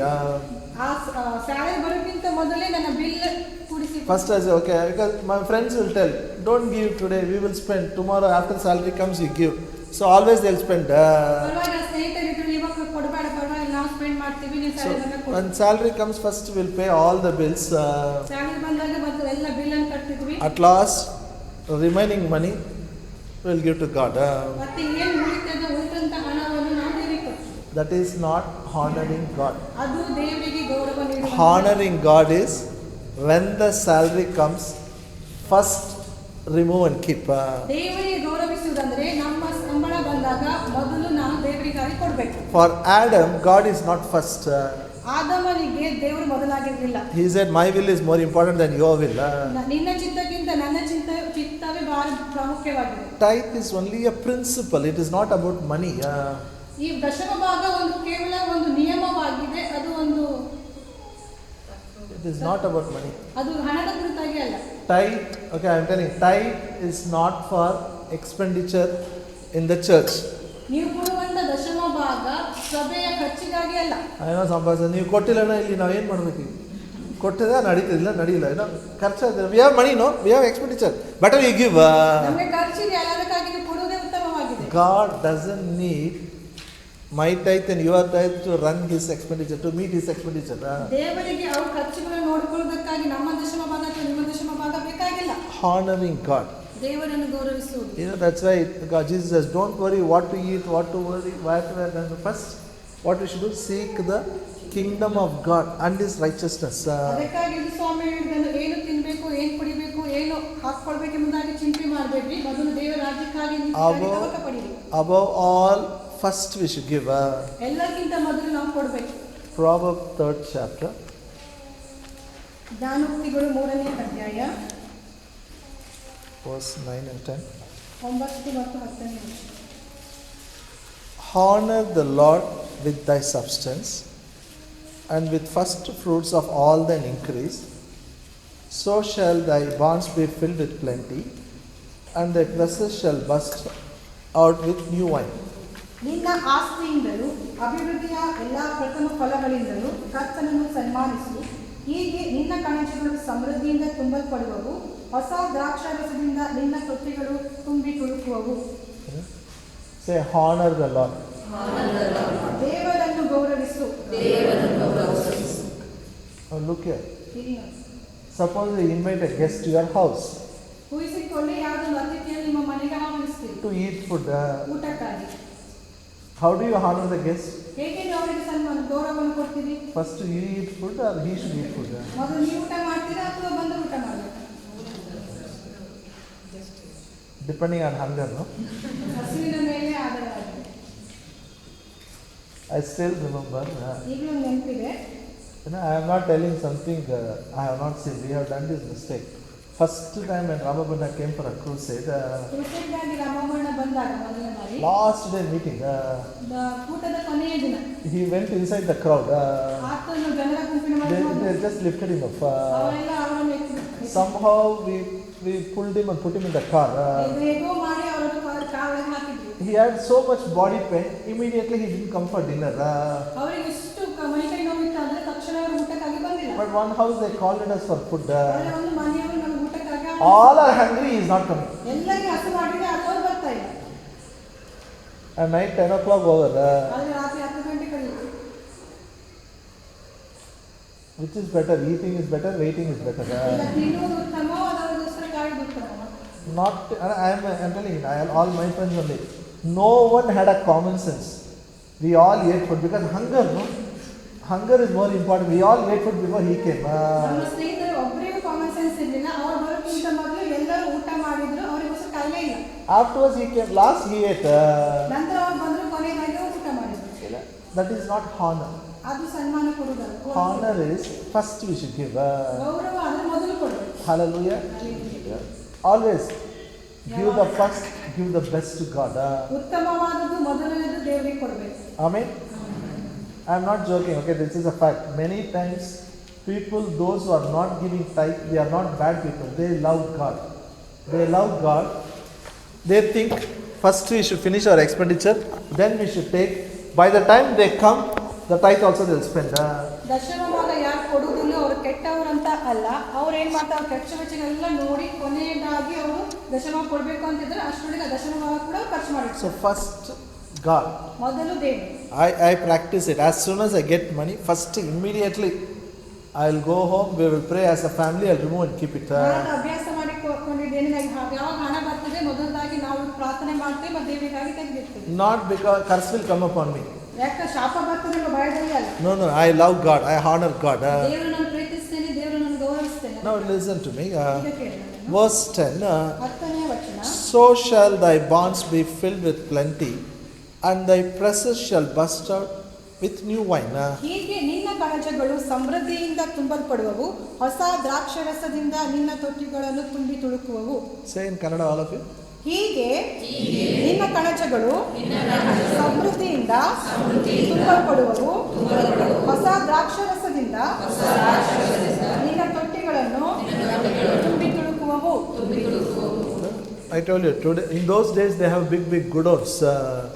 ಆ ಸ್ಯಾಲರಿ ಬರೋಕ್ಕಿಂತ ಮೊದಲೇ ನನ್ನ ಬಿಲ್ ಕೂಡಿಸಿ. First I say, okay, because my friends will tell, don't give today, we will spend. Tomorrow after salary comes, you give. So always they'll spend. ಪರವಾಗಿಲ್ಲ, ಸ್ನೇಹಿತರಿದ್ರು, ಇವಾಗ ಕೊಡಬೇಡ, ಪರವಾಗಿಲ್ಲ, ನಾವು ಸ್ಪೆಂಡ್ ಮಾಡ್ತೀವಿ, ನೀವು So ಸ್ಯಾಲರಿ ಬಂದಾಗ ಕೊಡು. when salary comes, first we'll pay all the bills. Salary ಬಂದಾಗ ಮತ್ತು ಎಲ್ಲ ಬಿಲ್ ಅನ್ನು ಕಟ್ತಿದ್ವಿ. At last, remaining money we'll give to God. ಮತ್ತೆ ಏನು ಉಳಿತಂತ ಹಣವನ್ನು ನಾವು ದೇವರಿಗೆ ಕೊಡ್ತೀವಿ. That is not honoring God. ಅದು ದೇವರಿಗೆ ಗೌರವ ನೀಡುವ. Honoring God is when the salary comes, first remove and keep. ದೇವರಿಗೆ ಗೌರವಿಸುವುದಂದ್ರೆ ನಮ್ಮ ಸಂಬಳ ಬಂದಾಗ ಮೊದಲು ನಾವು ದೇವರಿಗಾಗಿ ಕೊಡಬೇಕು. For Adam, God is not first. ಆದಮನಿಗೆ ದೇವರು ಮೊದಲಾಗಿರಲಿಲ್ಲ. He said, my will is more important than your will. ನಿನ್ನ ಚಿತ್ತಕ್ಕಿಂತ ನನ್ನ ಚಿತ್ತವೇ ಬಹಳ ಪ್ರಾಮುಖ್ಯವಾಗಿದೆ. Tithe is only a principle. It is not about money. ಈ ದಶಮ ಭಾಗ ಒಂದು ಕೇವಲ ಒಂದು ನಿಯಮವಾಗಿದೆ, ಅದು ಒಂದು It is not about money. ಅದು ಹಣದ ಕುರಿತಾಗಿ ಅಲ್ಲ. Tithe, okay, I am telling you, tithe is not for expenditure in the church. ನೀವು ಕೊಡುವಂತ ದಶಮ ಭಾಗ ಸಭೆಯ ಖರ್ಚಿಗಾಗಿ ಅಲ್ಲ. ಏನೋ ಸಂಪಾದಿಸ ನೀವು ಕೊಟ್ಟಿಲ್ಲ ಇಲ್ಲಿ ನಾವು ಏನು ಮಾಡಬೇಕು? ಕೊಟ್ಟಿದೆ ನಡೀತಿಲ್ಲ, ನಡೀಲ್ಲ, ಏನೋ ಖರ್ಚಾದ್ರೆ we have money, no we have expenditure, better you give. ನಮಗೆ ಖರ್ಚಿದೆ, ಅದಕ್ಕಾಗಿ ನೀವು ಕೊಡುವುದೇ ಉತ್ತಮವಾಗಿದೆ. God doesn't need my tithe and your tithe to run his expenditure, to meet his expenditure. ದೇವರಿಗೆ ಅವ್ರ ಖರ್ಚುಗಳನ್ನು ನೋಡಿಕೊಳ್ಳುವುದಕ್ಕಾಗಿ ನಮ್ಮ ದಶಮ ಭಾಗ ಅಥವಾ ನಿಮ್ಮ ದಶಮ ಭಾಗ ಬೇಕಾಗಿಲ್ಲ. Honoring God. ದೇವರನ್ನು ಗೌರವಿಸುವುದು. You know, that's why God, Jesus says, don't worry what to eat, what to worry, what to wear. First, what we should do, seek the kingdom of God and His righteousness. ಅದಕ್ಕಾಗಿ ಇದು ಸ್ವಾಮಿ ಹೇಳಿದನು, ಏನು ತಿನ್ಬೇಕು, ಏನು ಕುಡಿಬೇಕು, ಏನು ಹಾಕೊಳ್ಬೇಕೆಂಬುದಾಗಿ ಚಿಂತೆ ಮಾಡಬೇಡ್ರಿ, ಮೊದಲು ದೇವರ ರಾಜ್ಯಕ್ಕಾಗಿ ತವಕ ಪಡಿರಿ. Above all, first we should give. ಎಲ್ಲಕ್ಕಿಂತ ಮೊದಲು ನಾವು ಕೊಡಬೇಕು. Proverbs 3rd chapter. ಜ್ಞಾನೋಕ್ತಿಗಳು 3ನೇ ಅಧ್ಯಾಯ verse 9 and 10. 9 ಮತ್ತು 10ನೇ ವಚನ. Honor the Lord with thy substance and with first fruits of all thine increase. So shall thy barns be filled with plenty, and thy presses shall burst out with new wine. ನಿನ್ನ ಆಸ್ತಿಯಿಂದಲೂ ಅಭಿವೃದ್ಧಿಯ ಎಲ್ಲ ಪ್ರಥಮ ಫಲಗಳಿಂದಲೂ ಕರ್ತನನ್ನು ಸನ್ಮಾನಿಸು. ಹೀಗೆ ನಿನ್ನ ಕಣಜಗಳು ಸಮೃದ್ಧಿಯಿಂದ ತುಂಬಲ್ಪಡುವವು, ಹೊಸ ದ್ರಾಕ್ಷಾರಸದಿಂದ ನಿನ್ನ ತೊಟ್ಟಿಗಳು ತುಂಬಿ ತುಳುಕುವವು. Say, honor the Lord. ದೇವರನ್ನು ಗೌರವಿಸು. Now look here. Suppose you invite a guest to your house ಊಹಿಸಿಕೊಳ್ಳಿ, ಯಾವುದೊಂದು ಅತಿಥಿಯನ್ನು ನಿಮ್ಮ ಮನೆಗೆ ಆಹ್ವಾನಿಸ್ತೀರಿ to eat food. ಊಟಕ್ಕಾಗಿ. How do you honor the guest? ಹೇಗೆ ನೀವು ಅವರಿಗೆ ಸನ್ಮಾನ ಗೌರವವನ್ನು ಕೊಡ್ತೀರಿ? First you eat food or he should eat food? ಮೊದಲು ನೀವು ಊಟ ಮಾಡ್ತೀರಾ ಅಥವಾ ಬಂದು ಊಟ ಮಾಡಬೇಕು? Depending on hunger, no? ಹಸುವಿನ ಮೇಲೆ ಆಧಾರವಾಗಿದೆ. I still remember. ಈಗಲೂ ನೆನಪಿದೆ. I am not telling something I have not seen. We have done this mistake. First time when Ramabana came for a crusade, ಕ್ರೂಸೇಡ್ಗಾಗಿ ರಾಮಬಣ್ಣ ಬಂದಾಗ ಮೊದಲನೇ ಬಾರಿ last day meeting, ಕೂಟದ ಕೊನೆಯ ದಿನ he went inside the crowd. ಆತನು ಜನರ ಗುಂಪಿನ ಮಧ್ಯೆ They ಹೋದನು. just lifted him up. ಅವರೆಲ್ಲ ಅವರನ್ನು ಎತ್ತಿಬಿಟ್ರು. Somehow we pulled him and put him in the car. ಹೇಗೋ ಮಾಡಿ ಅವರನ್ನು ಕಾವಲಿಗೆ ಹಾಕಿದ್ರು. He had so much body pain. Immediately he didn't come for dinner. ಅವರಿಗೆ ಎಷ್ಟು ಮೈಕೈ ನೋವಿತ್ತು ಅಂದ್ರೆ ತಕ್ಷಣ ಅವರು ಊಟಕ್ಕಾಗಿ ಬಂದಿಲ್ಲ. But one house they called it us for food. ಒಳ್ಳೆ ಒಂದು ಮನೆಯವರು ನಮಗೆ ಊಟಕ್ಕಾಗಿ All are hungry. He is not coming. ಎಲ್ಲರಿಗೆ ಹಸು ಮಾಡಿದ್ರೆ ಅವರು ಬರ್ತಾ ಇಲ್ಲ. At night 10 o'clock over. ಆದರೆ ರಾತ್ರಿ 10 ಗಂಟೆ ಕಳೆಯಿತು. Which is better? Eating is better. Waiting is better. ಇಲ್ಲ ತಿನ್ನುವುದು ಉತ್ತಮವೋ ಅದರಗೋಸ್ಕರ ಕಾಯುವುದು ಉತ್ತಮವೋ? Not. I'm telling you. All my friends only. No one had a common sense. We all ate food because hunger. No, hunger is more important. We all ate food before he came. ನಮ್ಮ ಸ್ನೇಹಿತರು ಒಬ್ಬರಿಗೂ ಕಾಮನ್ ಸೆನ್ಸ್ ಇರಲಿಲ್ಲ. ಅವರು ಬರೋಕ್ಕಿಂತ ಮೊದಲು ಎಲ್ಲರೂ ಊಟ ಮಾಡಿದ್ರು. ಅವರಿಗೋಸ್ಕರ ಕಾಯಿಲೆ ಇಲ್ಲ. Afterwards he came. Last he ate. ನಂತರ ಅವರು ಬಂದ್ರು, ಕೊನೆಗಾಗಿ ಊಟ ಮಾಡಿದ್ರು. That is not honor. ಅದು ಸನ್ಮಾನ ಕೊಡುವುದಲ್ಲ. Honor is first we should give. ಗೌರವ ಅದರ ಮೊದಲು ಕೊಡಬೇಕು. Hallelujah. Always give the first, give the best to God. ಉತ್ತಮವಾದದ್ದು ಮೊದಲನೇದು ದೇವರಿಗೆ ಕೊಡಬೇಕು. Amen. I am not joking. Okay, this is a fact. Many times people, those who are not giving tithe, they are not bad people. They love God. They love God. They think first we should finish our expenditure, then we should take. By the time they come, the tithe also they will spend. ದಶಮಭಾಗ ಯಾರು ಕೊಡುವುದಿಲ್ಲ ಅವರು ಕೆಟ್ಟವರಂತ ಅಲ್ಲ. ಅವ್ರು ಏನ್ ಮಾಡ್ತಾರೆ, ಖರ್ಚು ವೆಚ್ಚಗಳೆಲ್ಲ ನೋಡಿ ಕೊನೆಯದಾಗಿ ಅವರು ದಶಮಭಾಗ ಕೊಡಬೇಕು ಅಂತಿದ್ರೆ ಅಷ್ಟೊಳಗೆ ದಶಮಭಾಗ ಕೂಡ ಖರ್ಚು ಮಾಡಿದ್ರು. So first God. ಮೊದಲು ದೇವರು. I practice it. As soon as I get money, first immediately I will go home. We will pray as a family. I will remove and keep it. ನಾನು ಅಭ್ಯಾಸ ಮಾಡಿಕೊಂಡಿದ್ದೇನೆ. ಯಾವಾಗ ಹಣ ಬರ್ತದೆ ಮೊದಲದಾಗಿ ನಾವು ಪ್ರಾರ್ಥನೆ ಮಾಡ್ತೇವೆ ಮತ್ತು ದೇವರಿಗಾಗಿ ತೆಗೆದಿರ್ತೇವೆ. Not because curse will come upon me. ಯಾಕೆ ಶಾಪ ಬರ್ತದೆ ಎಂಬ ಭಯದಲ್ಲಿ ಅಲ್ಲ. No. I love God. I honor God. ದೇವರು ನಾನು ಪ್ರೀತಿಸ್ತೇನೆ, ದೇವರು ನಾನು ಗೌರವಿಸ್ತೇನೆ. Now listen to me. ಈಗ ಕೇಳಿ ನನ್ನನ್ನು. Verse 10. 10ನೇ ವಚನ. So shall thy barns be filled with plenty, and thy presses shall burst out with new wine. ಹೀಗೆ ನಿನ್ನ ಕಣಜಗಳು ಸಮೃದ್ಧಿಯಿಂದ ತುಂಬಲ್ಪಡುವವು, ಹೊಸ ದ್ರಾಕ್ಷಾರಸದಿಂದ ನಿನ್ನ ತೊಟ್ಟಿಗಳನ್ನು ತುಂಬಿ ತುಳುಕುವವು. Say in Kannada, all of you. ಹೀಗೆ ನಿನ್ನ ಕಣಜಗಳು ಸಮೃದ್ಧಿಯಿಂದ ತುಂಬಲ್ಪಡುವವು, ಹೊಸ ದ್ರಾಕ್ಷಾರಸದಿಂದ ನಿನ್ನ ತೊಟ್ಟಿಗಳನ್ನು ತುಂಬಿ ತುಳುಕುವವು. I told you, today, in those days they have big godowns.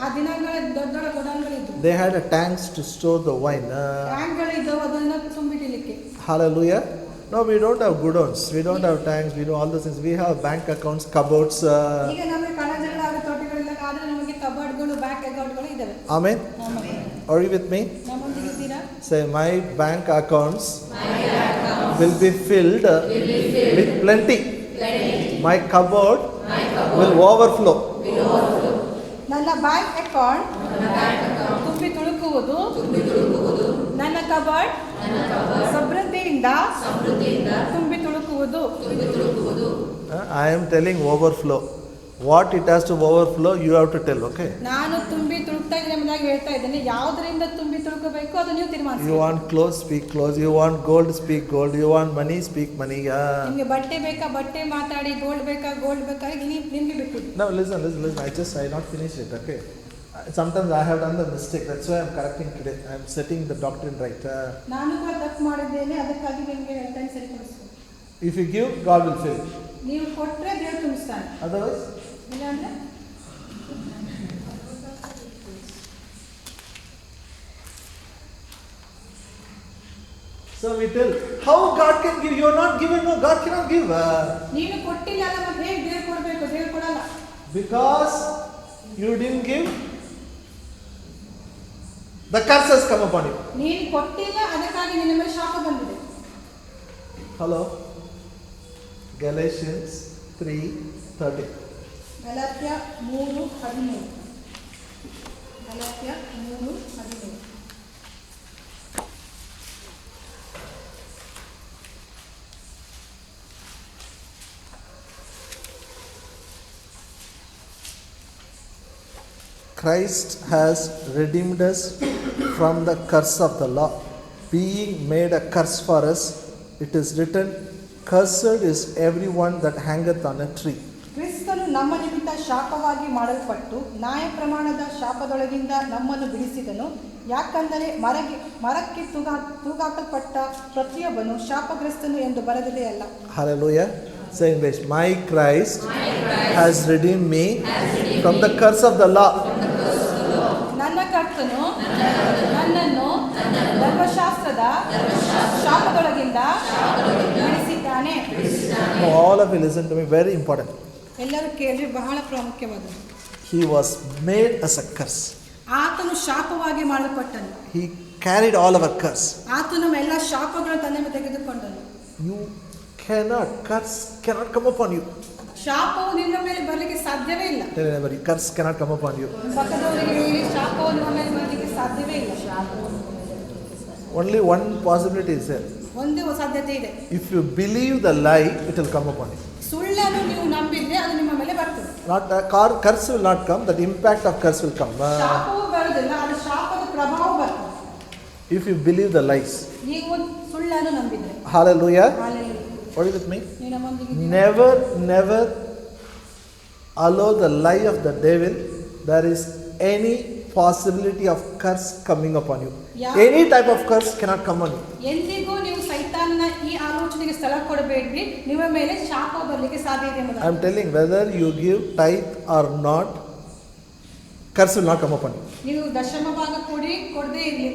ಆ ದಿನಗಳ ದೊಡ್ಡ ದೊಡ್ಡ ಗೋಡಾನ್ಗಳಿದ್ವು. They had tanks to store the wine. ಟ್ಯಾಂಕ್ಗಳಿದ್ದವು ಅದನ್ನು ತುಂಬಿಡಲಿಕ್ಕೆ. Hallelujah. No, we don't have godowns. We don't have tanks. We do all those things. We have bank accounts, cupboards. ಈಗ ನಮಗೆ ಕಣಜಗಳಾದ ತೋಟಗಳಿಲ್ಲ, ಆದ್ರೆ ನಮಗೆ ಕಬರ್ಡ್ಗಳು, ಬ್ಯಾಂಕ್ ಅಕೌಂಟ್ಗಳು ಇದಾವೆ. Amen. Are you with me? ನಮ್ಮೊಂದಿಗೆ ಇದ್ದೀರಾ? Say, my bank accounts will be filled with plenty. My cupboard will overflow. ನನ್ನ ಬ್ಯಾಂಕ್ ಅಕೌಂಟ್ ತುಂಬಿ ತುಳುಕುವುದು. ನನ್ನ ಕಬರ್ಡ್ ಸಮೃದ್ಧಿಯಿಂದ ತುಂಬಿ ತುಳುಕುವುದು. I am telling overflow. What it has to overflow, you have to tell, okay? ನಾನು ತುಂಬಿ ತುಳುಕ್ತಾ ಇದ್ದೀನಿ ಎಂಬುದಾಗಿ ಹೇಳ್ತಾ ಇದ್ದೇನೆ. ಯಾವುದರಿಂದ ತುಂಬಿ ತುಳುಕಬೇಕು ಅದು ನೀವು ತೀರ್ಮಾನಿಸಿ. You want clothes, speak clothes. You want gold, speak gold. You want money, speak money. ನಿಮಗೆ ಬಟ್ಟೆ ಬೇಕಾ ಬಟ್ಟೆ ಮಾತಾಡಿ, ಗೋಲ್ಡ್ ಬೇಕಾ ಗೋಲ್ಡ್ ಬೇಕಾ ನಿಮಗೆ ಬಿಟ್ಟಿದ್ದು. Now listen. I not finished it, okay? Sometimes I have done the mistake. That's why I am correcting today. I am setting the doctrine right. ನಾನು ಕೂಡ ತಪ್ಪು ಮಾಡಿದ್ದೇನೆ, ಅದಕ್ಕಾಗಿ ನಿಮಗೆ ಹೇಳ್ತಾನೆ ಸರಿಪಡಿಸು. If you give, God will fill. ನೀವು ಕೊಟ್ಟರೆ ದೇವರು ತುಂಬಿಸ್ತಾನೆ. Otherwise, ಇಲ್ಲಾಂದ್ರೆ so we tell, how God can give? You are not given. No, God cannot give. ನೀನು ಕೊಟ್ಟಿಲ್ಲ ಅಲ್ಲ, ಮತ್ತೆ ಹೇಗೆ ದೇವರು ಕೊಡಬೇಕು? ದೇವರು ಕೊಡಲ್ಲ. Because you didn't give, the curse has come upon you. ನೀನು ಕೊಟ್ಟಿಲ್ಲ, ಅದಕ್ಕಾಗಿ ನಿನ್ನ ಮೇಲೆ ಶಾಪ ಬಂದಿದೆ. Hello. Galatians 3:30. Galatia 3:13. Galatia 3:13. Christ has redeemed us from the curse of the law, being made a curse for us. It is written, cursed is everyone that hangeth on a tree. ಕ್ರಿಸ್ತನು ನಮ್ಮ ನಿಮಿತ್ತ ಶಾಪವಾಗಿ ಮಾಡಲ್ಪಟ್ಟು ನ್ಯಾಯ ಪ್ರಮಾಣದ ಶಾಪದೊಳಗಿಂದ ನಮ್ಮನ್ನು ಬಿಡಿಸಿದನು. ಯಾಕಂದರೆ ಮರಕ್ಕೆ ತೂಗಾಕಲ್ಪಟ್ಟ ಪ್ರತಿಯೊಬ್ಬನು ಶಾಪಗ್ರಸ್ತನು ಎಂದು ಬರೆದಿದೆಯಲ್ಲ. Hallelujah. Say in English, my Christ has redeemed me from the curse of the law. ನನ್ನ ಕರ್ತನು ನನ್ನನ್ನು ಧರ್ಮಶಾಸ್ತ್ರದ ಶಾಪದೊಳಗಿಂದ ಬಿಡಿಸಿದ್ದಾನೆ. Now all of you listen to me, very important. ಎಲ್ಲರೂ ಕೇಳಿ, ಬಹಳ ಪ್ರಾಮುಖ್ಯವಾದದ್ದು. He was made as a curse. ಆತನು ಶಾಪವಾಗಿ ಮಾಡಲ್ಪಟ್ಟನು. He carried all our curse. ಆತನು ನಮ್ಮ ಎಲ್ಲ ಶಾಪಗಳನ್ನು ತನ್ನ ಮೇಲೆ ತೆಗೆದುಕೊಂಡನು. You curse cannot come upon you. ಶಾಪವು ನಿನ್ನ ಮೇಲೆ ಬರಲಿಕ್ಕೆ ಸಾಧ್ಯವೇ ಇಲ್ಲ. Tell anybody, curse cannot come upon you. ಪಕ್ಕದವರಿಗೆ ಹೇಳಿ, ಶಾಪವು ನಿಮ್ಮ ಮೇಲೆ ಬರಲಿಕ್ಕೆ ಸಾಧ್ಯವೇ ಇಲ್ಲ. Only one possibility is there. ಒಂದು ಸಾಧ್ಯತೆ ಇದೆ. If you believe the lie, it will come upon you. ಸುಳ್ಳನ್ನು ನೀವು ನಂಬಿದ್ರೆ ಅದು ನಿಮ್ಮ ಮೇಲೆ ಬರ್ತದೆ. Curse will not come, that impact of curse will come. ಶಾಪವು ಬರುವುದಿಲ್ಲ, ಅದು ಶಾಪದ ಪ್ರಭಾವ ಬರ್ತದೆ. If you believe the lies. ನೀವು ಸುಳ್ಳನ್ನು ನಂಬಿದ್ರೆ. Hallelujah. Hallelujah. What is with me? ನೀವು ನಮ್ಮೊಂದಿಗೆ Never allow the lie of the devil. There is any possibility of curse coming upon you. Any type of curse cannot come on you. ಎಂದಿಗೂ ನೀವು ಸೈತಾನನ ಈ ಆಲೋಚನೆಗೆ ಸ್ಥಳ ಕೊಡಬೇಡ್ರಿ, ನಿಮ್ಮ ಮೇಲೆ ಶಾಪ ಬರಲಿಕ್ಕೆ ಸಾಧ್ಯ ಇದೆ ಎಂಬುದಾಗಿ. I am telling, whether you give tithe or not, curse will not come upon you. ನೀವು ದಶಮ ಭಾಗ ಕೊಡದೇ ಇರಲಿ,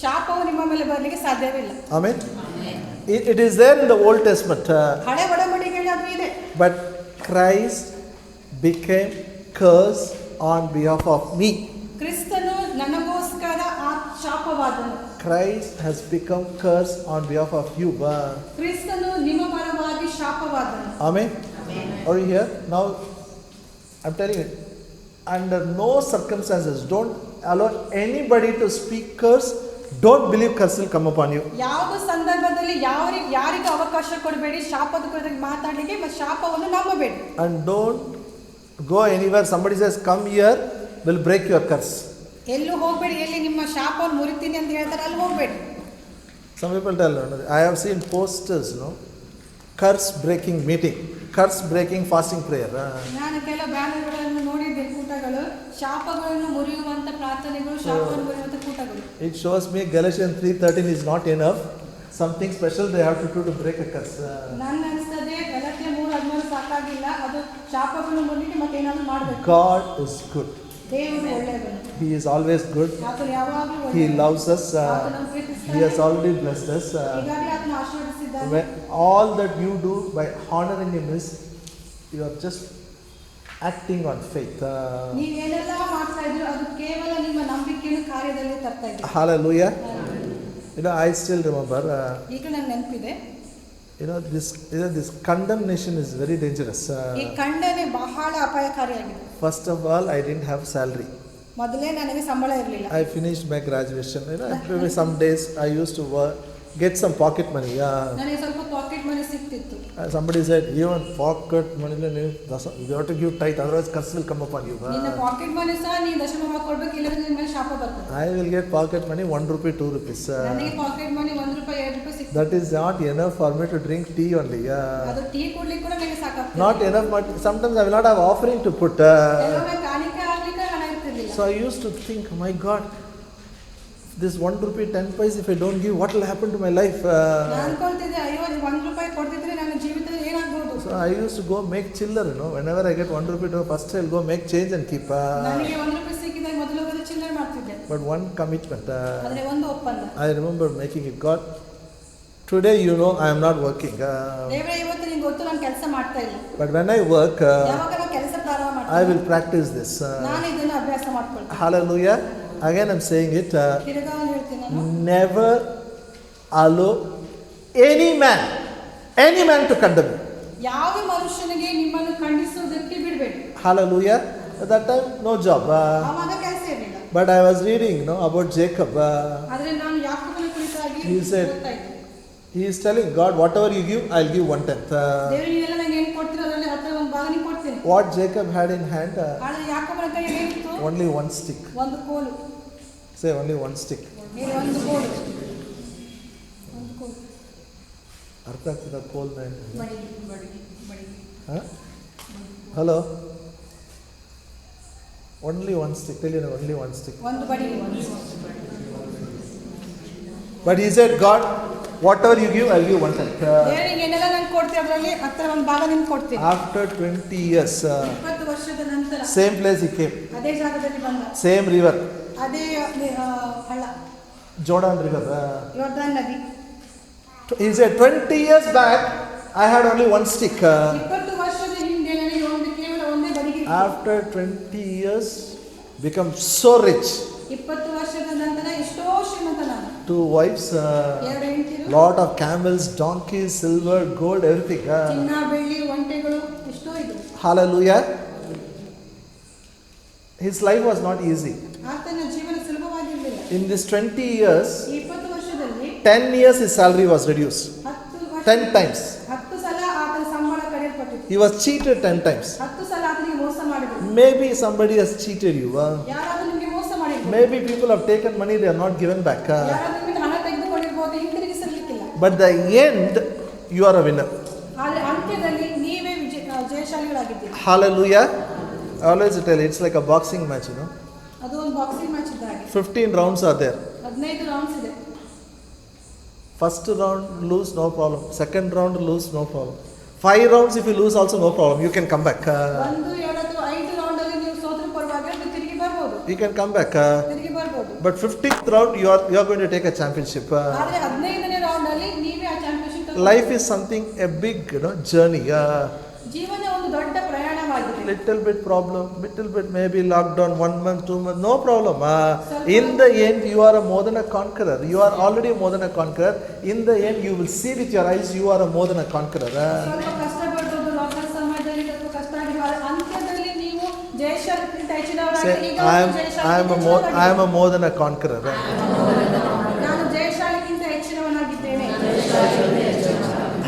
ಶಾಪವು ನಿಮ್ಮ ಮೇಲೆ ಬರಲಿಕ್ಕೆ ಸಾಧ್ಯವಿಲ್ಲ. Amen. It is there in the Old Testament. ಹಳೆ ಒಡಂಬಡಿಕೆಯಲ್ಲಿ ಅದು ಇದೆ. But Christ became curse on behalf of me. ಕ್ರಿಸ್ತನು ನನಗೋಸ್ಕರ ಆ ಶಾಪವಾದನು. Christ has become curse on behalf of you. ಕ್ರಿಸ್ತನು ನಿಮ್ಮ ಪರವಾಗಿ ಶಾಪವಾದನು. Amen. Are you here? Now, I'm telling you, under no circumstances, don't allow anybody to speak curse. Don't believe curse will come upon you. ಯಾವ ಸಂದರ್ಭದಲ್ಲಿ ಯಾರಿಗೂ ಅವಕಾಶ ಕೊಡಬೇಡಿ ಶಾಪದ ಕುರಿತಾಗಿ ಮಾತಾಡಲಿಕ್ಕೆ, ಮತ್ತು ಶಾಪವನ್ನು ನಂಬಬೇಡಿ. And don't go anywhere. Somebody says, come here, will break your curse. ಎಲ್ಲೂ ಹೋಗಬೇಡಿ, ಎಲ್ಲಿ ನಿಮ್ಮ ಶಾಪವನ್ನು ಮುರಿತೀನಿ ಅಂತ ಹೇಳ್ತಾರೆ ಅಲ್ಲಿ ಹೋಗಬೇಡಿ. Some people tell, I have seen posters, curse breaking meeting, curse breaking fasting prayer. ನಾನು ಕೆಲವು ಬ್ಯಾನರ್ಗಳನ್ನು ನೋಡಿದ್ದೆ, ಕೂಟಗಳು, ಶಾಪಗಳನ್ನು ಮುರಿಯುವಂತ ಪ್ರಾರ್ಥನೆಗಳು, ಶಾಪವನ್ನು ಮುರಿಯುವಂತ ಕೂಟಗಳು. It shows me Galatians 3:13 is not enough. Something special they have to do to break a curse. ನನ್ನ ಅನಿಸ್ತದೆ ಗಲಾತ್ಯ 3:13 ಸಾಕಾಗಿಲ್ಲ, ಅದು ಶಾಪಗಳನ್ನು ಮುರಿಲಿಕ್ಕೆ ಮತ್ತೆ ಏನಾದರೂ ಮಾಡಬೇಕು. God is good. ದೇವರು ಒಳ್ಳೆಯವನು. He is always good. ಆತನು ಯಾವಾಗಲೂ He ಒಳ್ಳೆಯವನು. loves us. ಆತನನ್ನು ಪ್ರೀತಿಸ್ತಾನೆ. He has already blessed us. ಈಗಾಗಲೇ ಆತನು ಆಶೀರ್ವದಿಸಿದ್ದಾನೆ. When all that you do by honoring Him is, you are just acting on faith. ನೀವೇನೆಲ್ಲ ಮಾಡ್ತಾ ಇದ್ರು ಅದು ಕೇವಲ ನಿಮ್ಮ ನಂಬಿಕೆಯನ್ನು ಕಾರ್ಯದಲ್ಲಿ ತರ್ತಾ ಇದ್ದೀರಿ. Hallelujah. I still remember ಈಗ ನನ್ನ ನೆನಪಿದೆ. this condemnation is very dangerous. ಈ ಖಂಡನೆ ಬಹಳ ಅಪಾಯಕಾರಿಯಾಗಿದೆ. First of all, I didn't have salary. ಮೊದಲೇ ನನಗೆ ಸಂಬಳ ಇರಲಿಲ್ಲ. I finished my graduation. Maybe some days I used to get some pocket money. ನನಗೆ ಸ್ವಲ್ಪ ಪಾಕೆಟ್ ಮನಿ ಸಿಕ್ತಿತ್ತು. Somebody said, even pocket money, you have to give tithe, otherwise curse will come upon you. ನಿನ್ನ ಪಾಕೆಟ್ ಮನಿ ಸಹ ನೀ ದಶಮ ಕೊಡಬೇಕು, ಇಲ್ಲದ್ರೆ ನಿನ್ನ ಮೇಲೆ ಶಾಪ ಬರ್ತದೆ. I will get pocket money 1 rupee, 2 rupees. ನನಗೆ ಪಾಕೆಟ್ ಮನಿ 1 ರೂಪಾಯಿ 2 ರೂಪಾಯಿ ಸಿಕ್ತಿತ್ತು. That is not enough for me to drink tea only. ಅದು ಟೀ ಕುಡ್ಲಿಕ್ಕೆ ಕೂಡ ನನಗೆ ಸಾಕಾಗ್ತದೆ. Not enough, but sometimes I will not have offering to put. ಕೆಲವೊಮ್ಮೆ ಕಾಣಿಕೆ ಆಗ್ಲಿಕ್ಕೆ ಹಣ ಇರ್ತಿರ್ಲಿಲ್ಲ. So I used to think, my God, this 1 rupee 10 paise, if I don't give, what will happen to my life? ನಾನು ಅನ್ಕೊಳ್ತಿದ್ದೆ, ಅಯ್ಯೋ 1 ರೂಪಾಯಿ ಕೊಡ್ತಿದ್ರೆ ನನ್ನ ಜೀವಿತ ಏನಾಗ್ಬೋದು. So I used to go make chiller, whenever I get 1 rupee, first I'll go make change and keep. ನನಗೆ 1 ರೂಪಾಯಿ ಸಿಕ್ಕಿದಾಗ ಮೊದಲು ಹೋಗಿ ಚಿಲ್ಲರೆ ಮಾಡ್ತಿದ್ದೆ. But one commitment. ಆದ್ರೆ ಒಂದು ಒಪ್ಪಂದ. I remember making it. God, today I am not working. ದೇವರೇ, ಇವತ್ತು ನಿಮಗೆ ಗೊತ್ತು ನಾನು ಕೆಲಸ ಮಾಡ್ತಾ ಇಲ್ಲ. But when I work, ಯಾವಾಗ ನಾನು ಕೆಲಸ ಪ್ರಾರಂಭ ಮಾಡ್ತೀನಿ, I will practice this. ನಾನು ಇದನ್ನು ಅಭ್ಯಾಸ ಮಾಡ್ಕೊಳ್ತೀನಿ. Hallelujah. Again I'm saying it. ತಿರುಗಾ ಹೇಳ್ತೀನಿ ನಾನು, Never allow any man to condemn you. ಯಾವ ಮನುಷ್ಯನಿಗೆ ನಿಮ್ಮನ್ನು ಖಂಡಿಸುವುದಕ್ಕೆ ಬಿಡಬೇಡಿ. Hallelujah. At that time, no job. ಆವಾಗ ಕೆಲಸ ಇರಲಿಲ್ಲ. But I was reading, about Jacob. ಆದ್ರೆ ನಾನು ಯಾಕೋಬನ ಕುರಿತಾಗಿ He said, ಓದ್ತಾ ಇದ್ದೆ. he is telling God, whatever you give, I'll give 1/10. ದೇವರು ನೀವೆಲ್ಲ ನನಗೆ ಏನು ಕೊಡ್ತೀರೋ ಅದರಲ್ಲಿ ಹತ್ರ ಒಂದು ಭಾಗ ನಿಮಗೆ ಕೊಡ್ತೀನಿ. What Jacob had in hand, ಆದ್ರೆ ಯಾಕೋಬನ ಕೈಯಲ್ಲಿ ಏನಿತ್ತು? only one stick. ಒಂದು ಕೋಲು. Say only one stick. ಒಂದು ಕೋಲು. ಒಂದು ಕೋಲು. ಅರ್ಥ ಆಗ್ತದ ಕೋಲ್ ಬಡಿ ಬಡಿ ಬಡಿ. Hello. Only one stick. Tell you only one stick. ಒಂದು ಬಡಿ. But he said, God, whatever you give, I'll give 1/10. ದೇವರಿಗೆ ಏನೆಲ್ಲ ನಾನು ಕೊಡ್ತೀನಿ ಅದರಲ್ಲಿ ಹತ್ರ ಒಂದು ಭಾಗ ನಿಮ್ಗೆ ಕೊಡ್ತೀನಿ. After 20 years, 20 ವರ್ಷದ ನಂತರ same place he came. ಅದೇ ಜಾಗದಲ್ಲಿ ಬಂದ. Same river. ಅದೇ ಹಳ್ಳ, Jordan River. ಯೋರ್ದಾನ್ ನದಿ. He said, 20 years back, I had only one stick. 20 ವರ್ಷದ ಹಿಂದೆ ನನಗೆ ಕೇವಲ ಒಂದೇ ಬಡಿಗೆ ಇತ್ತು. After 20 years, become so rich. 20 ವರ್ಷದ ನಂತರ ಎಷ್ಟೋ ಶ್ರೀಮಂತ ನಾನು. 2 wives, 2 ಹೆಂಡತಿರು, lot of camels, donkeys, silver, gold, everything. ಚಿನ್ನ ಬೆಳ್ಳಿ ಒಂಟೆಗಳು ಎಷ್ಟೋ ಇದೆ. Hallelujah. His life was not easy. ಆತನ ಜೀವನ ಸುಲಭವಾಗಿರಲಿಲ್ಲ. In this 20 years, 20 ವರ್ಷದಲ್ಲಿ 10 years his salary was reduced. 10 times. 10 ಸಲ ಆತನ ಸಂಬಳ ಕಡಿಯಲ್ಪಟ್ಟಿತು. He was cheated 10 times. 10 ಸಲ ಆತನಿಗೆ ಮೋಸ ಮಾಡಿದ್ರು. Maybe somebody has cheated you. ಯಾರಾದರೂ ನಿಮಗೆ ಮೋಸ ಮಾಡಿದ್ರು. Maybe people have taken money, they are not given back. ಯಾರಾದರೂ ನಿಮಗೆ ಹಣ ತೆಗೆದುಕೊಂಡಿರಬಹುದು, ಹಿಂತಿರುಗಿಸಲಿಕ್ಕಿಲ್ಲ. But the end, you are a winner. ಆದರೆ ಅಂತ್ಯದಲ್ಲಿ ನೀವೇ ಜಯಶಾಲಿಗಳಾಗಿದ್ದೀರಿ. Hallelujah. I always tell you, it's like a boxing match, ಅದು ಒಂದು ಬಾಕ್ಸಿಂಗ್ ಮ್ಯಾಚ್ ಇದ್ದ ಹಾಗೆ. 15 rounds are there. 15 ರೌಂಡ್ಸ್ ಇದೆ. First round lose, no problem. Second round lose, no problem. 5 rounds if you lose also, no problem. You can come back. 1, 2, 5 round ಅಲ್ಲಿ ನೀವು ಸೋತ್ರ ಪರವಾಗಿ ನೀವು ತಿರುಗಿ ಬರ್ಬೋದು. You can come back. ತಿರುಗಿ ಬರ್ಬೋದು. But 15th round you are going to take a championship. ಆದರೆ 15ನೇ ರೌಂಡ್ ಅಲ್ಲಿ ನೀವೇ ಆ championship Life is something, a big journey. ಜೀವನ ಒಂದು ದೊಡ್ಡ ಪ್ರಯಾಣವಾಗಿದೆ. Little bit problem, little bit maybe lockdown 1 month, 2 months, no problem. In the end, you are a more than a conqueror. You are already more than a conqueror. In the end, you will see with your eyes, you are a more than a conqueror. ಸ್ವಲ್ಪ ಕಷ್ಟಪಡೋದು ಲಾಕ್ಡೌನ್ ಸಮಯದಲ್ಲಿ ಸ್ವಲ್ಪ ಕಷ್ಟ ಆಗಿರುವ ಅಂತ್ಯದಲ್ಲಿ ನೀವು ಜಯಶಾಲಿಗಿಂತ ಹೆಚ್ಚಿನವರಾಗಿ ಈಗ I am a more than a conqueror. ನಾನು ಜಯಶಾಲಿಗಿಂತ ಹೆಚ್ಚಿನವನಾಗಿದ್ದೇನೆ.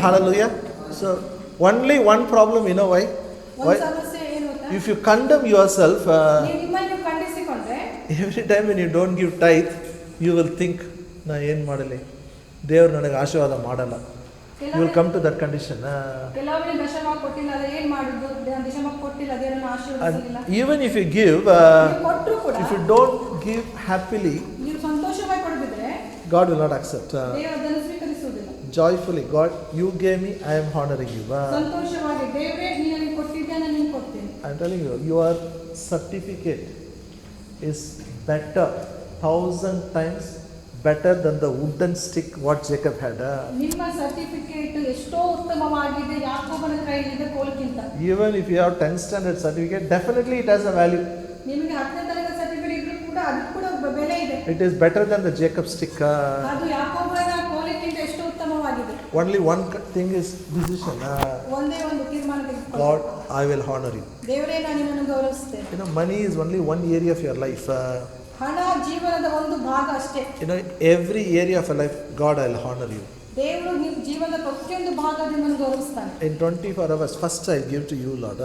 Hallelujah. So only one problem, you know why? ಒಂದು ಸಮಸ್ಯೆ ಏನು ಗೊತ್ತಾ? If you condemn yourself, ನೀವು ನಿಮ್ಮನ್ನು ಖಂಡಿಸಿಕೊಂಡ್ರೆ every time when you don't give tithe, you will think, ನಾ ಏನು ಮಾಡಲಿ, ದೇವರು ನನಗೆ ಆಶೀರ್ವಾದ ಮಾಡಲ್ಲ. You will come to that condition. ಕೆಲವೊಮ್ಮೆ ದಶಮ ಕೊಟ್ಟಿಲ್ಲ, ಅದು ಏನು ಮಾಡುದು, ದಶಮ ಕೊಟ್ಟಿಲ್ಲ, ದೇವರನ್ನು ಆಶೀರ್ವದಿಸಲಿಲ್ಲ. And even if you give, ಕೊಟ್ಟರು ಕೂಡ if you don't give happily, ನೀವು ಸಂತೋಷವಾಗಿ ಕೊಡದಿದ್ರೆ God will not accept. ದೇವರು ಅದನ್ನು ಸ್ವೀಕರಿಸುವುದಿಲ್ಲ. Joyfully, God, you gave me, I am honoring you. ಸಂತೋಷವಾಗಿ ದೇವರೇ ನೀನು ನನಗೆ ಕೊಟ್ಟಿದ್ದೆ, ನಾನು ನಿನಗೆ ಕೊಡ್ತೇನೆ. I am telling you, your certificate is better, 1,000 times better than the wooden stick what Jacob had. ನಿಮ್ಮ ಸರ್ಟಿಫಿಕೇಟ್ ಎಷ್ಟೋ ಉತ್ತಮವಾಗಿದೆ ಯಾಕೋಬನ ಕೈಲಿದ್ದ ಕೋಲಿಗಿಂತ. Even if you have 10th standard certificate, definitely it has a value. ನಿಮಗೆ 10ನೇ ತರಗತಿ ಸರ್ಟಿಫಿಕೇಟ್ ಇದ್ರೂ ಕೂಡ ಅದಕ್ಕೆ ಕೂಡ ಬೆಲೆ ಇದೆ. It is better than the Jacob stick. ಅದು ಯಾಕೋಬನ ಕೋಲಿಗಿಂತ ಎಷ್ಟೋ ಉತ್ತಮವಾಗಿದೆ. Only one thing is decision. ಒಂದೇ ಒಂದು ತೀರ್ಮಾನ ತೆಗೆದುಕೊಳ್ಳಿ. God, I will honor you. ದೇವರೇ ನಾನು ನಿನ್ನನ್ನು ಗೌರವಿಸ್ತೇನೆ. You know, money is only one area of your life. ಹಣ ಜೀವನದ ಒಂದು ಭಾಗ ಅಷ್ಟೇ. You know, every area of your life, God, I will honor you. ದೇವರು ನಿಮ್ಮ ಜೀವನದ ಪ್ರತಿಯೊಂದು ಭಾಗದಿಂದ ನಿಮ್ಮನ್ನು ಗೌರವಿಸ್ತಾನೆ. In 24 hours, first I give to you, Lord.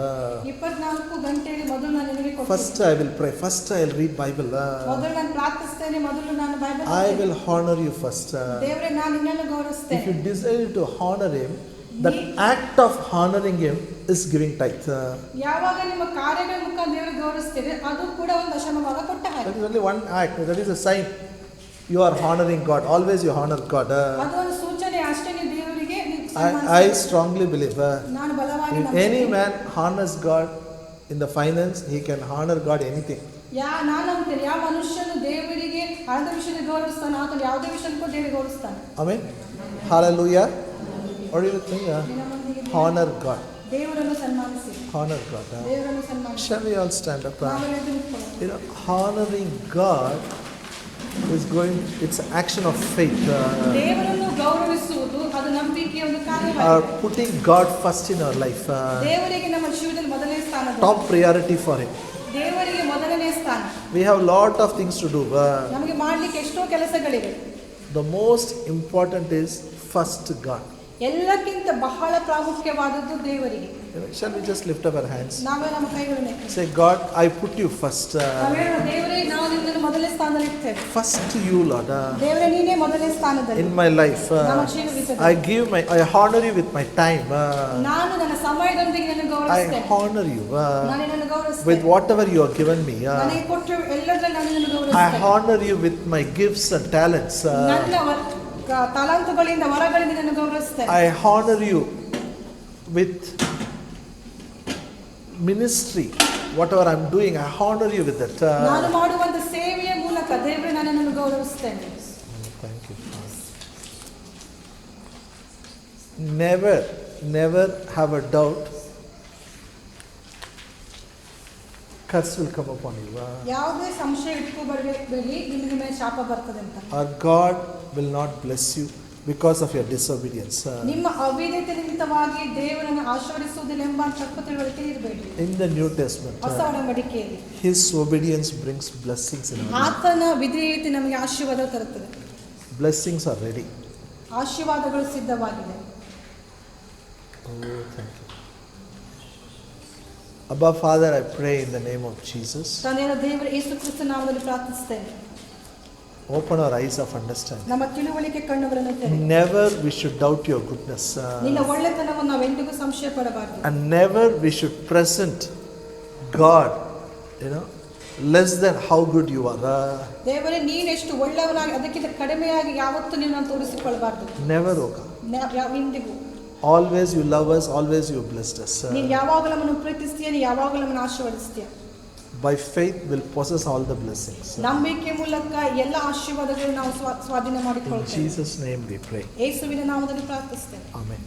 24 ಗಂಟೆಯಲ್ಲಿ ಮೊದಲು ನಾನು ನಿನಗೆ ಕೊಡ್ತೇನೆ. First I will pray. First I will read Bible. ಮೊದಲು ನಾನು ಪ್ರಾರ್ಥಿಸ್ತೇನೆ, ಮೊದಲು ನಾನು Bible I ಓದ್ತೇನೆ. will honor you first. ದೇವರೇ ನಾನು ನಿನ್ನನ್ನು If ಗೌರವಿಸ್ತೇನೆ. you desire to honor Him, that act of honoring Him is giving tithe. ಯಾವಾಗ ನಿಮ್ಮ ಕಾರ್ಯಗಳ ಮುಖಾಂತರ ದೇವರು ಗೌರವಿಸ್ತೀರಿ, ಅದು ಕೂಡ ಒಂದು ದಶಮ ಭಾಗ ಕೊಟ್ಟ ಹಾಗೆ. That is only one act. That is a sign you are honoring God. Always you honor God. ಅದು ಒಂದು ಸೂಚನೆ ಅಷ್ಟೇ, ನೀವು ದೇವರಿಗೆ ನೀವು I ಸನ್ಮಾನಿಸಿ. strongly believe ನಾನು ಬಲವಾಗಿ if ನಂಬುತ್ತೇನೆ. any man honors God in the finance, he can honor God anything. ನಾನು ನಂಬ್ತೇನೆ, ಯಾವ ಮನುಷ್ಯನು ದೇವರಿಗೆ ಹಣದ ವಿಷಯದಲ್ಲಿ ಗೌರವಿಸ್ತಾನೆ, ಆತನು ಯಾವುದೇ ವಿಷಯಕ್ಕೂ ದೇವರಿಗೆ ಗೌರವಿಸ್ತಾನೆ. Amen. Hallelujah. What do you think? ನಿನ್ನೊಂದಿಗೆ Honor God. ದೇವರನ್ನು ಸನ್ಮಾನಿಸಿ. Honor God. ದೇವರನ್ನು ಸನ್ಮಾನಿಸಿ. Shall we all stand up? ನಾವೆಲ್ಲ ಎದ್ದು ನಿಂತ್ಕೊಳ್ಳೋಣ. You know, honoring God is going, it's an action of faith. ದೇವರನ್ನು ಗೌರವಿಸುವುದು ಅದು ನಂಬಿಕೆಯ ಒಂದು Or ಕಾರ್ಯವಾಗಿದೆ. putting God first in our life. ದೇವರಿಗೆ ನಮ್ಮ ಜೀವನದಲ್ಲಿ ಮೊದಲನೇ ಸ್ಥಾನ. Top priority for Him. ದೇವರಿಗೆ ಮೊದಲನೇ ಸ್ಥಾನ. We have lot of things to do. ನಮಗೆ ಮಾಡ್ಲಿಕ್ಕೆ ಎಷ್ಟೋ ಕೆಲಸಗಳಿವೆ. The most important is first God. ಎಲ್ಲಕ್ಕಿಂತ ಬಹಳ ಪ್ರಾಮುಖ್ಯವಾದದ್ದು ದೇವರಿಗೆ. Shall we just lift up our hands? ನಾವೇ ನಮ್ಮ ಕೈಗಳನ್ನು ಎತ್ತಿ. Say, God, I put you first. ನಾವೇನು ದೇವರೇ, ನಾವು ನಿನ್ನನ್ನು ಮೊದಲನೇ ಸ್ಥಾನದಲ್ಲಿ ಇಡ್ತೇವೆ. First you, Lord. ದೇವರೇ, ನೀನೇ ಮೊದಲನೇ ಸ್ಥಾನದಲ್ಲಿ. In my life, ನಮ್ಮ ಜೀವಿತದಲ್ಲಿ. I honor you with my time. ನಾನು ನನ್ನ ಸಮಯದೊಂದಿಗೆ ನಿನ್ನನ್ನು I ಗೌರವಿಸ್ತೇನೆ. honor you ನಾನು ನಿನ್ನನ್ನು with ಗೌರವಿಸ್ತೇನೆ. whatever you have given me. ನನಗೆ ಕೊಟ್ಟು ಎಲ್ಲದರಲ್ಲಿ ನಾನು ನಿನ್ನನ್ನು I ಗೌರವಿಸ್ತೇನೆ. honor you with my gifts and talents. ನನ್ನ ತಲಾಂತುಗಳಿಂದ ವರಗಳಿಂದ ನಿನ್ನನ್ನು ಗೌರವಿಸ್ತೇನೆ. I honor you with ministry. Whatever I'm doing, I honor you with that. ನಾನು ಮಾಡುವಂತ ಸೇವೆಯ ಮೂಲಕ ದೇವರೇ ನಾನು ನಿನ್ನನ್ನು ಗೌರವಿಸ್ತೇನೆ. Thank you. Never have a doubt. Curse will come upon you. ಯಾವುದೇ ಸಂಶಯ ಇಟ್ಕೋಬೇಡಿ, ನಿಮಗೆ ಮೇಲೆ ಶಾಪ ಬರ್ತದೆ ಅಂತ. Or God will not bless you because of your disobedience. ನಿಮ್ಮ ಅವಿಧೇಯತೆ ನಿಮಿತ್ತವಾಗಿ ದೇವರನ್ನು ಆಶೀರ್ವದಿಸುವುದಿಲ್ಲ ಎಂಬ ತಪ್ಪು ತಿಳುವಳಿಕೆ ಇರಬೇಡಿ. In the New Testament, ಹೊಸ ಒಡಂಬಡಿಕೆಯಲ್ಲಿ His obedience brings blessings in our life. ಆತನ ವಿಧೇಯತೆ ನಮಗೆ ಆಶೀರ್ವಾದ ತರುತ್ತದೆ. Blessings are ready. ಆಶೀರ್ವಾದಗಳು ಸಿದ್ಧವಾಗಿದೆ. Oh, thank you. Abba Father, I pray in the name of Jesus. ತಂದೆಯ ದೇವರ ಯೇಸು ಕ್ರಿಸ್ತನ ನಾಮದಲ್ಲಿ ಪ್ರಾರ್ಥಿಸುತ್ತೇನೆ. Open our eyes of understanding. ನಮ್ಮ ತಿಳುವಳಿಕೆ ಕಣ್ಣುಗಳನ್ನು ತೆರೆ. Never we should doubt your goodness. ನಿನ್ನ ಒಳ್ಳೆತನವನ್ನು ನಾವು ಎಂದಿಗೂ ಸಂಶಯ ಪಡಬಾರದು. And never we should present God, less than how good you are. ದೇವರೇ, ನೀನು ಎಷ್ಟು ಒಳ್ಳೆಯವನಾಗಿ ಅದಕ್ಕಿಂತ ಕಡಿಮೆಯಾಗಿ ಯಾವತ್ತೂ ನೀನು ತೋರಿಸಿಕೊಳ್ಳಬಾರದು. Never, O God. ಇಂದಿಗೂ. Always you love us, always you blessed us. ನೀನು ಯಾವಾಗಲೂ ನಮ್ಮನ್ನು ಪ್ರೀತಿಸ್ತೀಯ, ನೀನು ಯಾವಾಗಲೂ ನಮ್ಮನ್ನು ಆಶೀರ್ವದಿಸ್ತೀಯ. By faith we'll possess all the blessings. ನಂಬಿಕೆ ಮೂಲಕ ಎಲ್ಲ ಆಶೀರ್ವಾದಗಳನ್ನು ನಾವು ಸ್ವಾಧೀನ In ಮಾಡಿಕೊಳ್ಳುತ್ತೇವೆ. Jesus' name we pray. ಯೇಸುವಿನ ನಾಮದಲ್ಲಿ ಪ್ರಾರ್ಥಿಸುತ್ತೇವೆ. Amen.